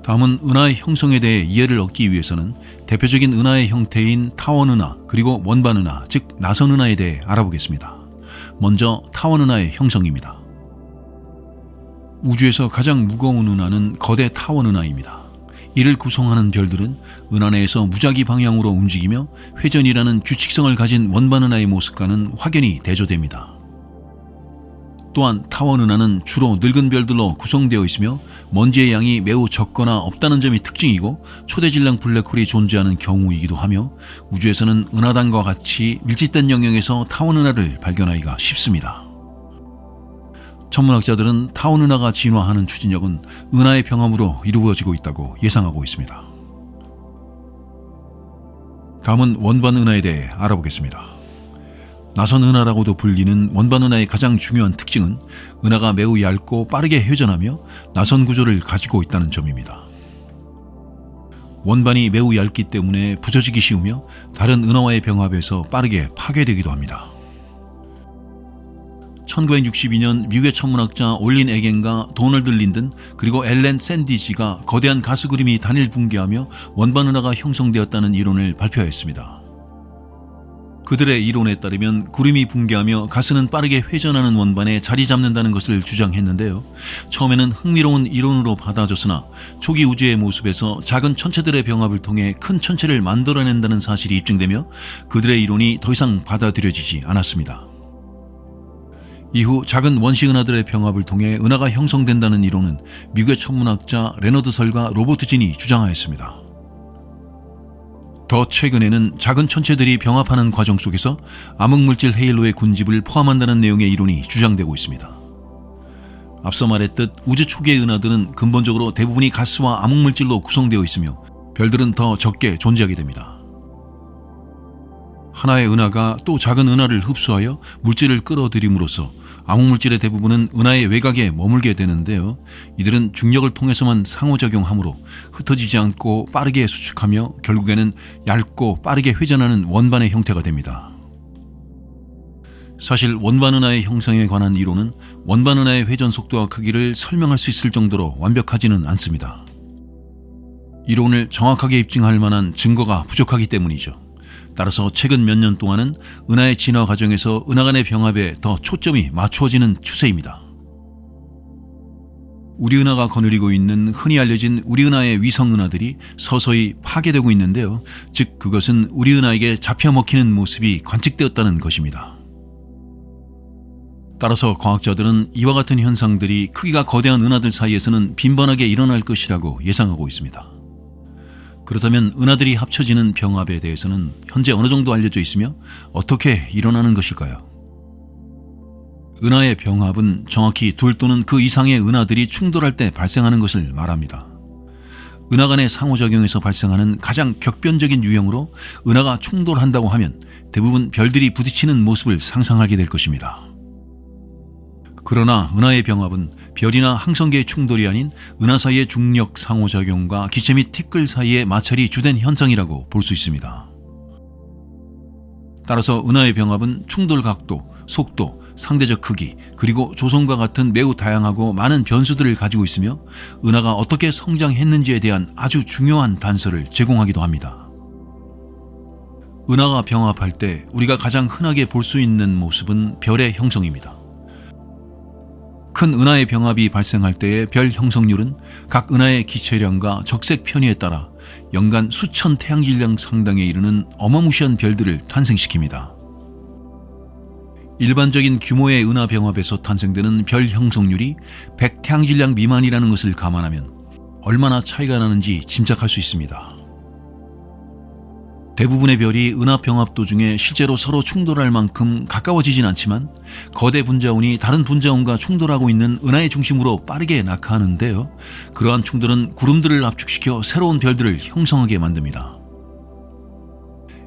다음은 은하의 형성에 대해 이해를 얻기 위해서는 대표적인 은하의 형태인 타원은하 그리고 원반은하, 즉 나선은하에 대해 알아보겠습니다. 먼저 타원은하의 형성입니다. 우주에서 가장 무거운 은하는 거대 타원은하입니다. 이를 구성하는 별들은 은하 내에서 무작위 방향으로 움직이며 회전이라는 규칙성을 가진 원반은하의 모습과는 확연히 대조됩니다. 또한 타원은하는 주로 늙은 별들로 구성되어 있으며 먼지의 양이 매우 적거나 없다는 점이 특징이고 초대질량 블랙홀이 존재하는 경우이기도 하며 우주에서는 은하단과 같이 밀집된 영역에서 타원은하를 발견하기가 쉽습니다. 천문학자들은 타원은하가 진화하는 추진력은 은하의 병합으로 이루어지고 있다고 예상하고 있습니다. 다음은 원반은하에 대해 알아보겠습니다. 나선은하라고도 불리는 원반은하의 가장 중요한 특징은 은하가 매우 얇고 빠르게 회전하며 나선 구조를 가지고 있다는 점입니다. 원반이 매우 얇기 때문에 부서지기 쉬우며 다른 은하와의 병합에서 빠르게 파괴되기도 합니다. 1962년 미국의 천문학자 올린 에겐과 도널드 린든 그리고 앨런 샌디지가 거대한 가스 구름이 단일 붕괴하며 원반은하가 형성되었다는 이론을 발표하였습니다. 그들의 이론에 따르면 구름이 붕괴하며 가스는 빠르게 회전하는 원반에 자리 잡는다는 것을 주장했는데요. 처음에는 흥미로운 이론으로 받아졌으나 초기 우주의 모습에서 작은 천체들의 병합을 통해 큰 천체를 만들어낸다는 사실이 입증되며 그들의 이론이 더 이상 받아들여지지 않았습니다. 이후 작은 원시 은하들의 병합을 통해 은하가 형성된다는 이론은 미국의 천문학자 레너드 설과 로버트 진이 주장하였습니다. 더 최근에는 작은 천체들이 병합하는 과정 속에서 암흑물질 헤일로의 군집을 포함한다는 내용의 이론이 주장되고 있습니다. 앞서 말했듯 우주 초기의 은하들은 근본적으로 대부분이 가스와 암흑물질로 구성되어 있으며 별들은 더 적게 존재하게 됩니다. 하나의 은하가 또 작은 은하를 흡수하여 물질을 끌어들임으로써 암흑물질의 대부분은 은하의 외곽에 머물게 되는데요. 이들은 중력을 통해서만 상호작용하므로 흩어지지 않고 빠르게 수축하며 결국에는 얇고 빠르게 회전하는 원반의 형태가 됩니다. 사실 원반은하의 형성에 관한 이론은 원반은하의 회전 속도와 크기를 설명할 수 있을 정도로 완벽하지는 않습니다. 이론을 정확하게 입증할 만한 증거가 부족하기 때문이죠. 따라서 최근 몇 년 동안은 은하의 진화 과정에서 은하 간의 병합에 더 초점이 맞추어지는 추세입니다. 우리 은하가 거느리고 있는 흔히 알려진 우리 은하의 위성 은하들이 서서히 파괴되고 있는데요. 즉 그것은 우리 은하에게 잡혀 먹히는 모습이 관측되었다는 것입니다. 따라서 과학자들은 이와 같은 현상들이 크기가 거대한 은하들 사이에서는 빈번하게 일어날 것이라고 예상하고 있습니다. 그렇다면 은하들이 합쳐지는 병합에 대해서는 현재 어느 정도 알려져 있으며 어떻게 일어나는 것일까요? 은하의 병합은 정확히 둘 또는 그 이상의 은하들이 충돌할 때 발생하는 것을 말합니다. 은하 간의 상호작용에서 발생하는 가장 격변적인 유형으로 은하가 충돌한다고 하면 대부분 별들이 부딪히는 모습을 상상하게 될 것입니다. 그러나 은하의 병합은 별이나 항성계의 충돌이 아닌 은하 사이의 중력 상호작용과 기체 및 티끌 사이의 마찰이 주된 현상이라고 볼 수 있습니다. 따라서 은하의 병합은 충돌 각도, 속도, 상대적 크기, 그리고 조성과 같은 매우 다양하고 많은 변수들을 가지고 있으며 은하가 어떻게 성장했는지에 대한 아주 중요한 단서를 제공하기도 합니다. 은하가 병합할 때 우리가 가장 흔하게 볼 수 있는 모습은 별의 형성입니다. 큰 은하의 병합이 발생할 때의 별 형성률은 각 은하의 기체량과 적색 편의에 따라 연간 수천 태양질량 상당에 이르는 어마무시한 별들을 탄생시킵니다. 일반적인 규모의 은하 병합에서 탄생되는 별 형성률이 100태양질량 미만이라는 것을 감안하면 얼마나 차이가 나는지 짐작할 수 있습니다. 대부분의 별이 은하 병합 도중에 실제로 서로 충돌할 만큼 가까워지진 않지만 거대 분자운이 다른 분자운과 충돌하고 있는 은하의 중심으로 빠르게 낙하하는데요. 그러한 충돌은 구름들을 압축시켜 새로운 별들을 형성하게 만듭니다.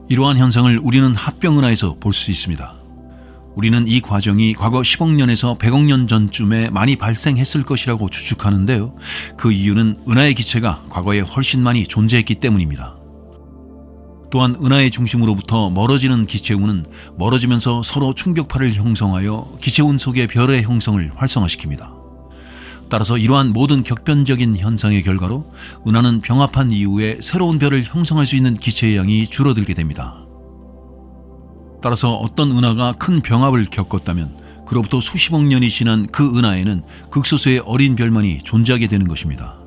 이러한 현상을 우리는 합병은하에서 볼 수 있습니다. 우리는 이 과정이 과거 10억 년에서 100억 년 전쯤에 많이 발생했을 것이라고 추측하는데요. 그 이유는 은하의 기체가 과거에 훨씬 많이 존재했기 때문입니다. 또한 은하의 중심으로부터 멀어지는 기체운은 멀어지면서 서로 충격파를 형성하여 기체운 속의 별의 형성을 활성화시킵니다. 따라서 이러한 모든 격변적인 현상의 결과로 은하는 병합한 이후에 새로운 별을 형성할 수 있는 기체의 양이 줄어들게 됩니다. 따라서 어떤 은하가 큰 병합을 겪었다면 그로부터 수십억 년이 지난 그 은하에는 극소수의 어린 별만이 존재하게 되는 것입니다.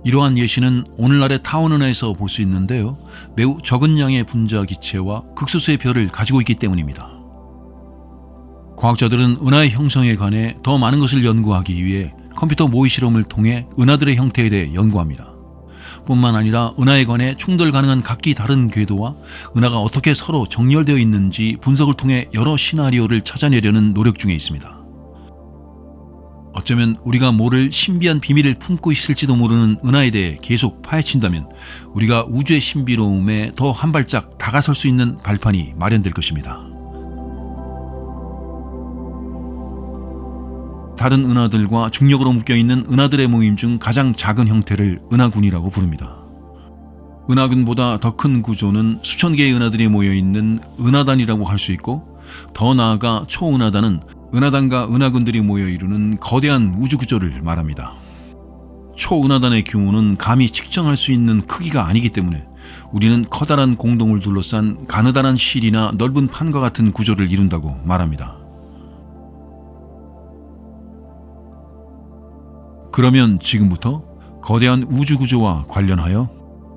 이러한 예시는 오늘날의 타원 은하에서 볼 수 있는데요. 매우 적은 양의 분자 기체와 극소수의 별을 가지고 있기 때문입니다. 과학자들은 은하의 형성에 관해 더 많은 것을 연구하기 위해 컴퓨터 모의 실험을 통해 은하들의 형태에 대해 연구합니다. 뿐만 아니라 은하에 관해 충돌 가능한 각기 다른 궤도와 은하가 어떻게 서로 정렬되어 있는지 분석을 통해 여러 시나리오를 찾아내려는 노력 중에 있습니다. 어쩌면 우리가 모를 신비한 비밀을 품고 있을지도 모르는 은하에 대해 계속 파헤친다면 우리가 우주의 신비로움에 더 한 발짝 다가설 수 있는 발판이 마련될 것입니다. 다른 은하들과 중력으로 묶여있는 은하들의 모임 중 가장 작은 형태를 은하군이라고 부릅니다. 은하군보다 더 큰 구조는 수천 개의 은하들이 모여있는 은하단이라고 할 수 있고, 더 나아가 초은하단은 은하단과 은하군들이 모여 이루는 거대한 우주구조를 말합니다. 초은하단의 규모는 감히 측정할 수 있는 크기가 아니기 때문에 우리는 커다란 공동을 둘러싼 가느다란 실이나 넓은 판과 같은 구조를 이룬다고 말합니다. 그러면 지금부터 거대한 우주구조와 관련하여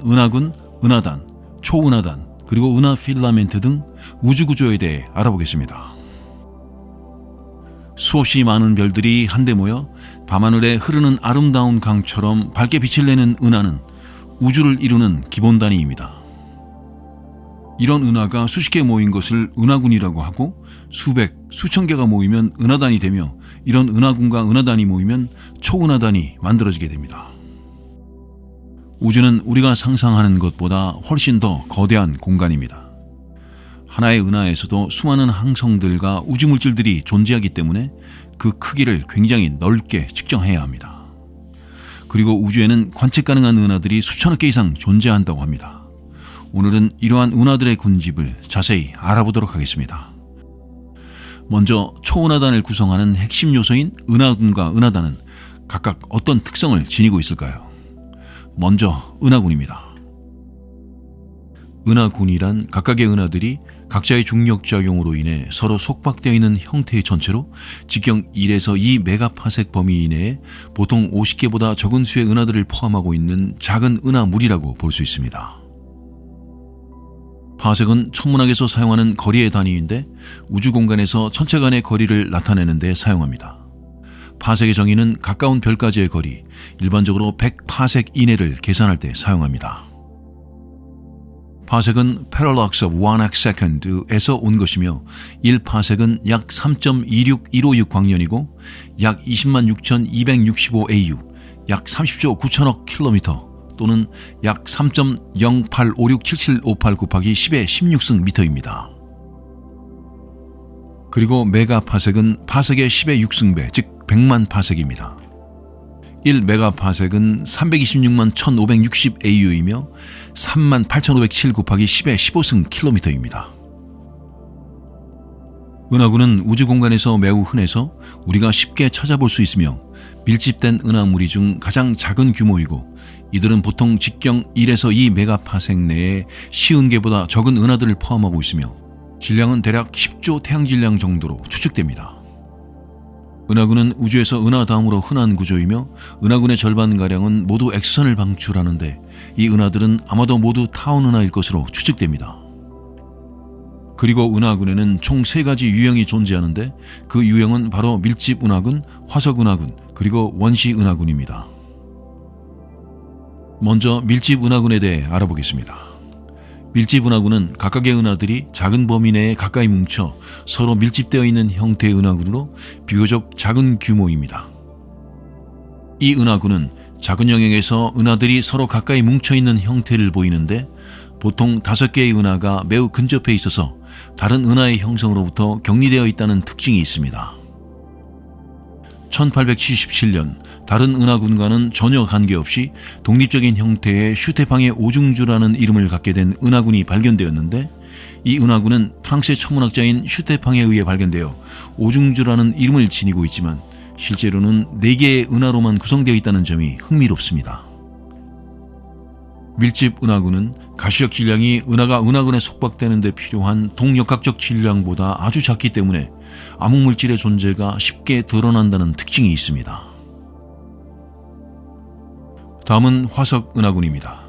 은하군, 은하단, 초은하단, 그리고 은하 필라멘트 등 우주구조에 대해 알아보겠습니다. 수없이 많은 별들이 한데 모여 밤하늘에 흐르는 아름다운 강처럼 밝게 빛을 내는 은하는 우주를 이루는 기본 단위입니다. 이런 은하가 수십 개 모인 것을 은하군이라고 하고, 수백, 수천 개가 모이면 은하단이 되며, 이런 은하군과 은하단이 모이면 초은하단이 만들어지게 됩니다. 우주는 우리가 상상하는 것보다 훨씬 더 거대한 공간입니다. 하나의 은하에서도 수많은 항성들과 우주물질들이 존재하기 때문에 그 크기를 굉장히 넓게 측정해야 합니다. 그리고 우주에는 관측 가능한 은하들이 수천억 개 이상 존재한다고 합니다. 오늘은 이러한 은하들의 군집을 자세히 알아보도록 하겠습니다. 먼저 초은하단을 구성하는 핵심 요소인 은하군과 은하단은 각각 어떤 특성을 지니고 있을까요? 먼저 은하군입니다. 은하군이란 각각의 은하들이 각자의 중력작용으로 인해 서로 속박되어 있는 형태의 전체로 직경 1에서 2 메가파섹 범위 이내에 보통 50개보다 적은 수의 은하들을 포함하고 있는 작은 은하물이라고 볼 수 있습니다. 파섹은 천문학에서 사용하는 거리의 단위인데 우주 공간에서 천체 간의 거리를 나타내는 데 사용합니다. 파섹의 정의는 가까운 별까지의 거리, 일반적으로 100파섹 이내를 계산할 때 사용합니다. 파섹은 parallax of 1 arcsecond에서 온 것이며 1파섹은 약 3.26156 광년이고 약 206,265 AU, 약 30조 9천억 킬로미터 또는 약 3.08567758 곱하기 10의 16승 미터입니다. 그리고 메가파섹은 파섹의 10의 6승배, 즉 100만 파섹입니다. 1메가파섹은 326만 1560 AU이며 38,507 곱하기 10의 15승 킬로미터입니다. 은하군은 우주 공간에서 매우 흔해서 우리가 쉽게 찾아볼 수 있으며 밀집된 은하무리 중 가장 작은 규모이고, 이들은 보통 직경 1에서 2 메가파섹 내에 쉬운 개보다 적은 은하들을 포함하고 있으며 질량은 대략 10조 태양질량 정도로 추측됩니다. 은하군은 우주에서 은하 다음으로 흔한 구조이며 은하군의 절반가량은 모두 X선을 방출하는데 이 은하들은 아마도 모두 타원 은하일 것으로 추측됩니다. 그리고 은하군에는 총 3가지 유형이 존재하는데 그 유형은 바로 밀집 은하군, 화석 은하군, 그리고 원시 은하군입니다. 먼저 밀집 은하군에 대해 알아보겠습니다. 밀집 은하군은 각각의 은하들이 작은 범위 내에 가까이 뭉쳐 서로 밀집되어 있는 형태의 은하군으로 비교적 작은 규모입니다. 이 은하군은 작은 영역에서 은하들이 서로 가까이 뭉쳐있는 형태를 보이는데 보통 5개의 은하가 매우 근접해 있어서 다른 은하의 형성으로부터 격리되어 있다는 특징이 있습니다. 1877년 다른 은하군과는 전혀 관계없이 독립적인 형태의 슈테팡의 오중주라는 이름을 갖게 된 은하군이 발견되었는데, 이 은하군은 프랑스의 천문학자인 슈테팡에 의해 발견되어 오중주라는 이름을 지니고 있지만 실제로는 4개의 은하로만 구성되어 있다는 점이 흥미롭습니다. 밀집 은하군은 가시적 질량이 은하가 은하군에 속박되는 데 필요한 동역학적 질량보다 아주 작기 때문에 암흑물질의 존재가 쉽게 드러난다는 특징이 있습니다. 다음은 화석 은하군입니다.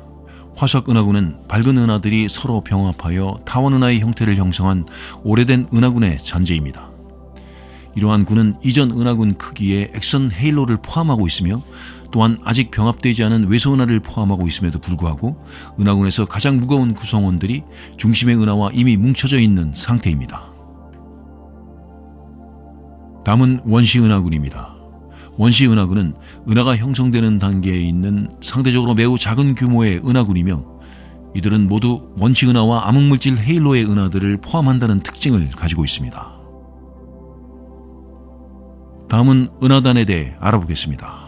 화석 은하군은 밝은 은하들이 서로 병합하여 타원 은하의 형태를 형성한 오래된 은하군의 잔재입니다. 이러한 군은 이전 은하군 크기의 엑선 헤일로를 포함하고 있으며 또한 아직 병합되지 않은 외소 은하를 포함하고 있음에도 불구하고 은하군에서 가장 무거운 구성원들이 중심의 은하와 이미 뭉쳐져 있는 상태입니다. 다음은 원시 은하군입니다. 원시 은하군은 은하가 형성되는 단계에 있는 상대적으로 매우 작은 규모의 은하군이며 이들은 모두 원시 은하와 암흑물질 헤일로의 은하들을 포함한다는 특징을 가지고 있습니다. 다음은 은하단에 대해 알아보겠습니다.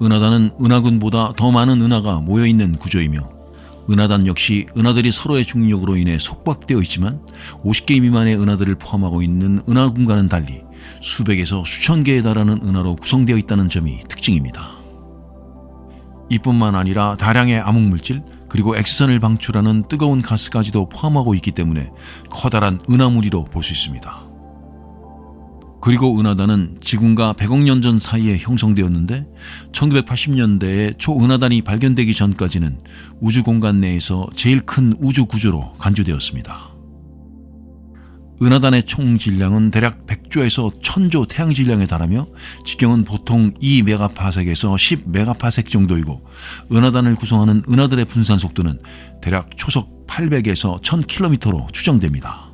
은하단은 은하군보다 더 많은 은하가 모여있는 구조이며 은하단 역시 은하들이 서로의 중력으로 인해 속박되어 있지만 50개 미만의 은하들을 포함하고 있는 은하군과는 달리 수백에서 수천 개에 달하는 은하로 구성되어 있다는 점이 특징입니다. 이뿐만 아니라 다량의 암흑물질 그리고 X선을 방출하는 뜨거운 가스까지도 포함하고 있기 때문에 커다란 은하무리로 볼 수 있습니다. 그리고 은하단은 지금과 100억 년 전 사이에 형성되었는데 1980년대에 초은하단이 발견되기 전까지는 우주 공간 내에서 제일 큰 우주 구조로 간주되었습니다. 은하단의 총 질량은 대략 100조에서 1000조 태양 질량에 달하며 지경은 보통 2메가파섹에서 10메가파섹 정도이고 은하단을 구성하는 은하들의 분산 속도는 대략 초속 800에서 1000km로 추정됩니다.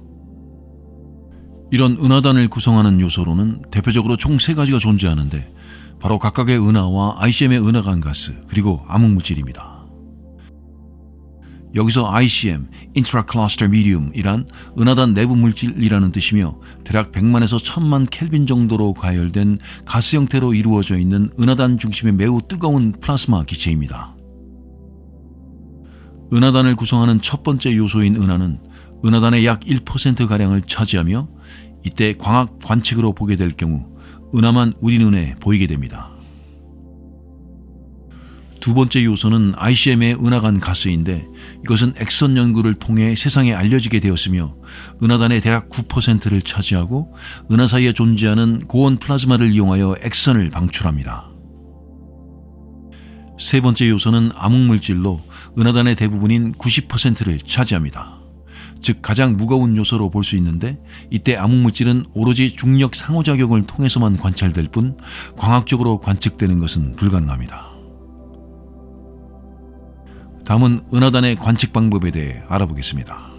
이런 은하단을 구성하는 요소로는 대표적으로 총 3가지가 존재하는데 바로 각각의 은하와 ICM의 은하간 가스 그리고 암흑물질입니다. 여기서 ICM, Intracluster Medium이란 은하단 내부 물질이라는 뜻이며 대략 100만에서 1000만 켈빈 정도로 가열된 가스 형태로 이루어져 있는 은하단 중심의 매우 뜨거운 플라스마 기체입니다. 은하단을 구성하는 첫 번째 요소인 은하는 은하단의 약 1%가량을 차지하며 이때 광학 관측으로 보게 될 경우 은하만 우리 눈에 보이게 됩니다. 두 번째 요소는 ICM의 은하간 가스인데 이것은 엑선 연구를 통해 세상에 알려지게 되었으며 은하단의 대략 9%를 차지하고 은하 사이에 존재하는 고온 플라즈마를 이용하여 엑선을 방출합니다. 세 번째 요소는 암흑물질로 은하단의 대부분인 90%를 차지합니다. 즉 가장 무거운 요소로 볼 수 있는데 이때 암흑물질은 오로지 중력 상호작용을 통해서만 관찰될 뿐 광학적으로 관측되는 것은 불가능합니다. 다음은 은하단의 관측 방법에 대해 알아보겠습니다.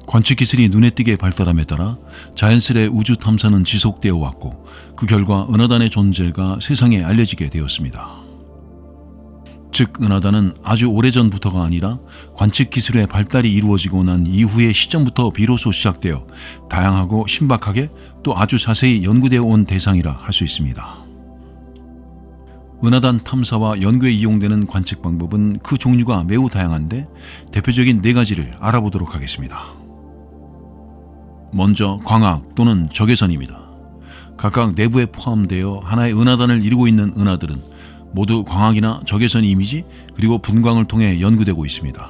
관측 기술이 눈에 띄게 발달함에 따라 자연스레 우주 탐사는 지속되어 왔고 그 결과 은하단의 존재가 세상에 알려지게 되었습니다. 즉 은하단은 아주 오래전부터가 아니라 관측 기술의 발달이 이루어지고 난 이후의 시점부터 비로소 시작되어 다양하고 신박하게 또 아주 자세히 연구되어 온 대상이라 할 수 있습니다. 은하단 탐사와 연구에 이용되는 관측 방법은 그 종류가 매우 다양한데 대표적인 4가지를 알아보도록 하겠습니다. 먼저 광학 또는 적외선입니다. 각각 내부에 포함되어 하나의 은하단을 이루고 있는 은하들은 모두 광학이나 적외선 이미지 그리고 분광을 통해 연구되고 있습니다.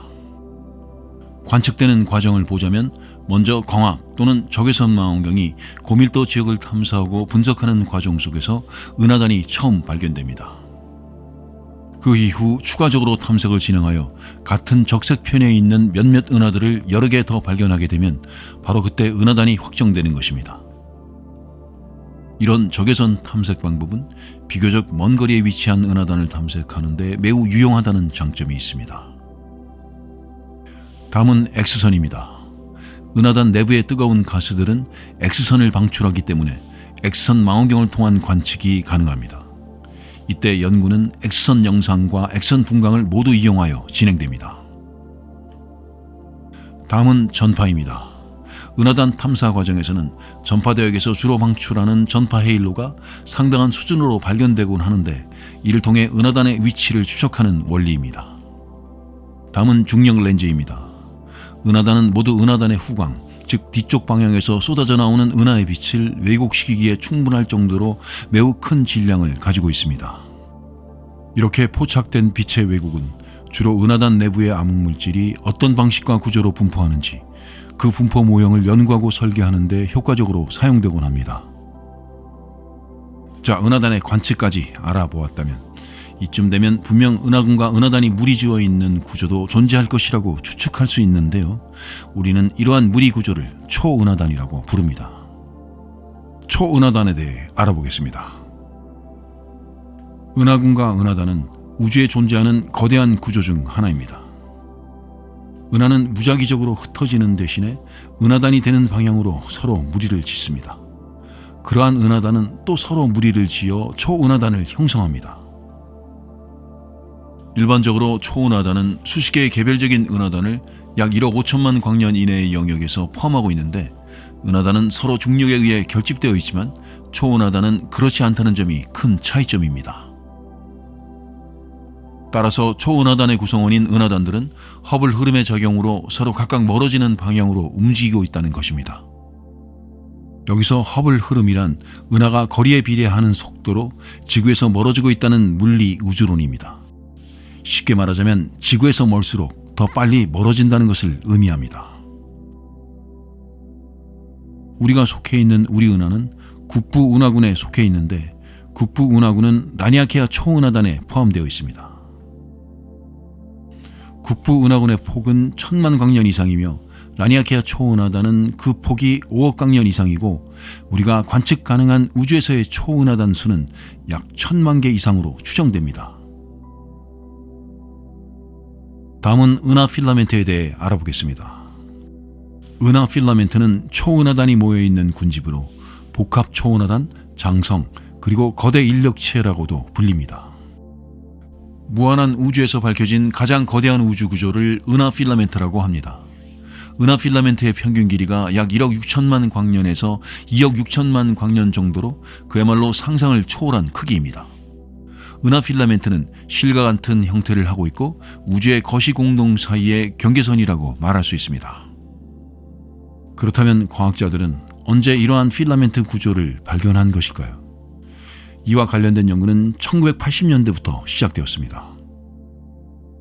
관측되는 과정을 보자면 먼저 광학 또는 적외선 망원경이 고밀도 지역을 탐사하고 분석하는 과정 속에서 은하단이 처음 발견됩니다. 그 이후 추가적으로 탐색을 진행하여 같은 적색편에 있는 몇몇 은하들을 여러 개 더 발견하게 되면 바로 그때 은하단이 확정되는 것입니다. 이런 적외선 탐색 방법은 비교적 먼 거리에 위치한 은하단을 탐색하는 데 매우 유용하다는 장점이 있습니다. 다음은 X선입니다. 은하단 내부의 뜨거운 가스들은 X선을 방출하기 때문에 X선 망원경을 통한 관측이 가능합니다. 이때 연구는 X선 영상과 X선 분광을 모두 이용하여 진행됩니다. 다음은 전파입니다. 은하단 탐사 과정에서는 전파대역에서 주로 방출하는 전파 헤일로가 상당한 수준으로 발견되곤 하는데 이를 통해 은하단의 위치를 추적하는 원리입니다. 다음은 중력 렌즈입니다. 은하단은 모두 은하단의 후광, 즉 뒤쪽 방향에서 쏟아져 나오는 은하의 빛을 왜곡시키기에 충분할 정도로 매우 큰 질량을 가지고 있습니다. 이렇게 포착된 빛의 왜곡은 주로 은하단 내부의 암흑물질이 어떤 방식과 구조로 분포하는지 그 분포 모형을 연구하고 설계하는 데 효과적으로 사용되곤 합니다. 자, 은하단의 관측까지 알아보았다면 이쯤 되면 분명 은하군과 은하단이 물이 지어 있는 구조도 존재할 것이라고 추측할 수 있는데요. 우리는 이러한 무리 구조를 초은하단이라고 부릅니다. 초은하단에 대해 알아보겠습니다. 은하군과 은하단은 우주에 존재하는 거대한 구조 중 하나입니다. 은하는 무작위적으로 흩어지는 대신에 은하단이 되는 방향으로 서로 무리를 짓습니다. 그러한 은하단은 또 서로 무리를 지어 초은하단을 형성합니다. 일반적으로 초은하단은 수십 개의 개별적인 은하단을 약 1억 5천만 광년 이내의 영역에서 포함하고 있는데, 은하단은 서로 중력에 의해 결집되어 있지만 초은하단은 그렇지 않다는 점이 큰 차이점입니다. 따라서 초은하단의 구성원인 은하단들은 허블 흐름의 작용으로 서로 각각 멀어지는 방향으로 움직이고 있다는 것입니다. 여기서 허블 흐름이란 은하가 거리에 비례하는 속도로 지구에서 멀어지고 있다는 물리 우주론입니다. 쉽게 말하자면 지구에서 멀수록 더 빨리 멀어진다는 것을 의미합니다. 우리가 속해 있는 우리 은하는 국부 은하군에 속해 있는데, 국부 은하군은 라니아케아 초은하단에 포함되어 있습니다. 국부 은하군의 폭은 1000만 광년 이상이며 라니아케아 초은하단은 그 폭이 5억 광년 이상이고, 우리가 관측 가능한 우주에서의 초은하단 수는 약 1000만 개 이상으로 추정됩니다. 다음은 은하 필라멘트에 대해 알아보겠습니다. 은하 필라멘트는 초은하단이 모여있는 군집으로 복합 초은하단, 장성, 그리고 거대 인력체라고도 불립니다. 무한한 우주에서 밝혀진 가장 거대한 우주 구조를 은하 필라멘트라고 합니다. 은하 필라멘트의 평균 길이가 약 1억 6천만 광년에서 2억 6천만 광년 정도로 그야말로 상상을 초월한 크기입니다. 은하 필라멘트는 실과 같은 형태를 하고 있고 우주의 거시공동 사이의 경계선이라고 말할 수 있습니다. 그렇다면 과학자들은 언제 이러한 필라멘트 구조를 발견한 것일까요? 이와 관련된 연구는 1980년대부터 시작되었습니다.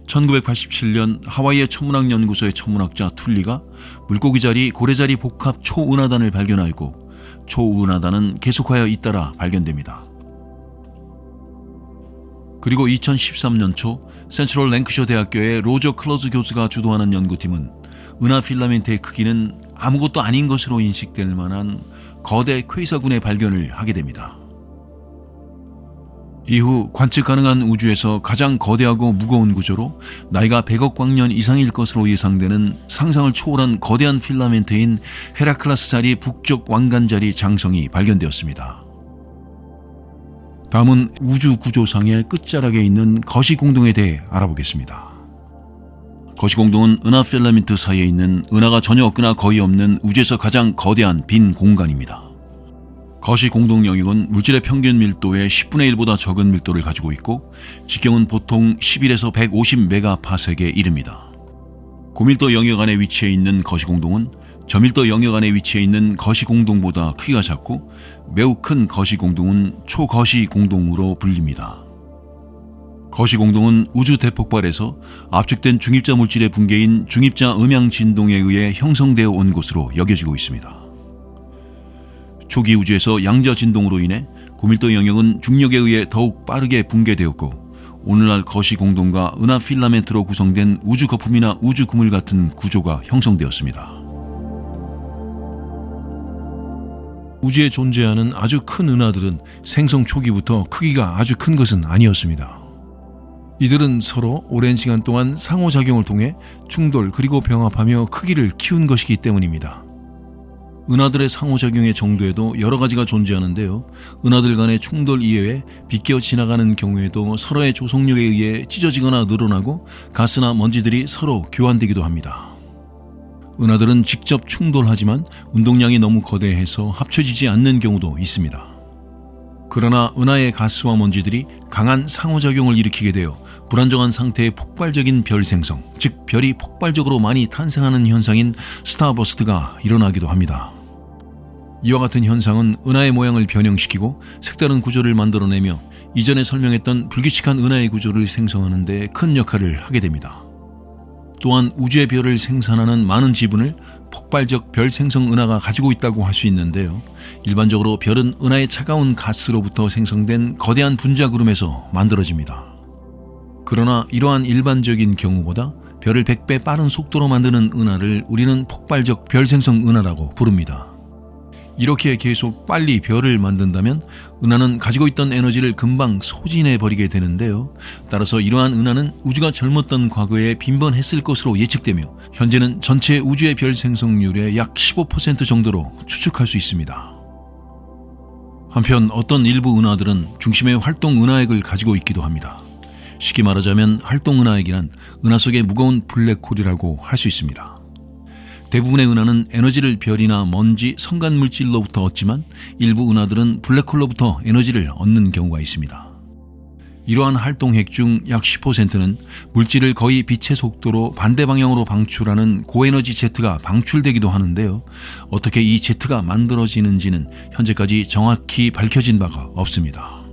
1987년 하와이의 천문학연구소의 천문학자 툴리가 물고기자리, 고래자리 복합 초은하단을 발견하였고, 초은하단은 계속하여 잇따라 발견됩니다. 그리고 2013년 초 센트럴 랭크셔 대학교의 로저 클로즈 교수가 주도하는 연구팀은 은하 필라멘트의 크기는 아무것도 아닌 것으로 인식될 만한 거대 퀘이사군의 발견을 하게 됩니다. 이후 관측 가능한 우주에서 가장 거대하고 무거운 구조로 나이가 100억 광년 이상일 것으로 예상되는 상상을 초월한 거대한 필라멘트인 헤라클라스 자리 북쪽 왕관자리 장성이 발견되었습니다. 다음은 우주 구조상의 끝자락에 있는 거시공동에 대해 알아보겠습니다. 거시공동은 은하 필라멘트 사이에 있는 은하가 전혀 없거나 거의 없는 우주에서 가장 거대한 빈 공간입니다. 거시공동 영역은 물질의 평균 밀도의 10분의 1보다 적은 밀도를 가지고 있고, 직경은 보통 11에서 150메가파섹에 이릅니다. 고밀도 영역 안에 위치해 있는 거시공동은 저밀도 영역 안에 위치해 있는 거시공동보다 크기가 작고, 매우 큰 거시공동은 초거시공동으로 불립니다. 거시공동은 우주 대폭발에서 압축된 중입자 물질의 붕괴인 중입자 음양 진동에 의해 형성되어 온 곳으로 여겨지고 있습니다. 초기 우주에서 양자 진동으로 인해 고밀도 영역은 중력에 의해 더욱 빠르게 붕괴되었고, 오늘날 거시공동과 은하 필라멘트로 구성된 우주 거품이나 우주 그물 같은 구조가 형성되었습니다. 우주에 존재하는 아주 큰 은하들은 생성 초기부터 크기가 아주 큰 것은 아니었습니다. 이들은 서로 오랜 시간 동안 상호작용을 통해 충돌 그리고 병합하며 크기를 키운 것이기 때문입니다. 은하들의 상호작용의 정도에도 여러 가지가 존재하는데요. 은하들 간의 충돌 이외에 비껴 지나가는 경우에도 서로의 조속력에 의해 찢어지거나 늘어나고 가스나 먼지들이 서로 교환되기도 합니다. 은하들은 직접 충돌하지만 운동량이 너무 거대해서 합쳐지지 않는 경우도 있습니다. 그러나 은하의 가스와 먼지들이 강한 상호작용을 일으키게 되어 불안정한 상태의 폭발적인 별 생성, 즉 별이 폭발적으로 많이 탄생하는 현상인 스타버스트가 일어나기도 합니다. 이와 같은 현상은 은하의 모양을 변형시키고 색다른 구조를 만들어내며 이전에 설명했던 불규칙한 은하의 구조를 생성하는 데 큰 역할을 하게 됩니다. 또한 우주의 별을 생산하는 많은 지분을 폭발적 별 생성 은하가 가지고 있다고 할 수 있는데요. 일반적으로 별은 은하의 차가운 가스로부터 생성된 거대한 분자구름에서 만들어집니다. 그러나 이러한 일반적인 경우보다 별을 100배 빠른 속도로 만드는 은하를 우리는 폭발적 별 생성 은하라고 부릅니다. 이렇게 계속 빨리 별을 만든다면 은하는 가지고 있던 에너지를 금방 소진해 버리게 되는데요. 따라서 이러한 은하는 우주가 젊었던 과거에 빈번했을 것으로 예측되며 현재는 전체 우주의 별 생성률의 약 15% 정도로 추측할 수 있습니다. 한편 어떤 일부 은하들은 중심에 활동 은하액을 가지고 있기도 합니다. 쉽게 말하자면 활동 은하액이란 은하 속의 무거운 블랙홀이라고 할 수 있습니다. 대부분의 은하는 에너지를 별이나 먼지, 성간 물질로부터 얻지만 일부 은하들은 블랙홀로부터 에너지를 얻는 경우가 있습니다. 이러한 활동핵 중 약 10%는 물질을 거의 빛의 속도로 반대 방향으로 방출하는 고에너지 제트가 방출되기도 하는데요. 어떻게 이 제트가 만들어지는지는 현재까지 정확히 밝혀진 바가 없습니다.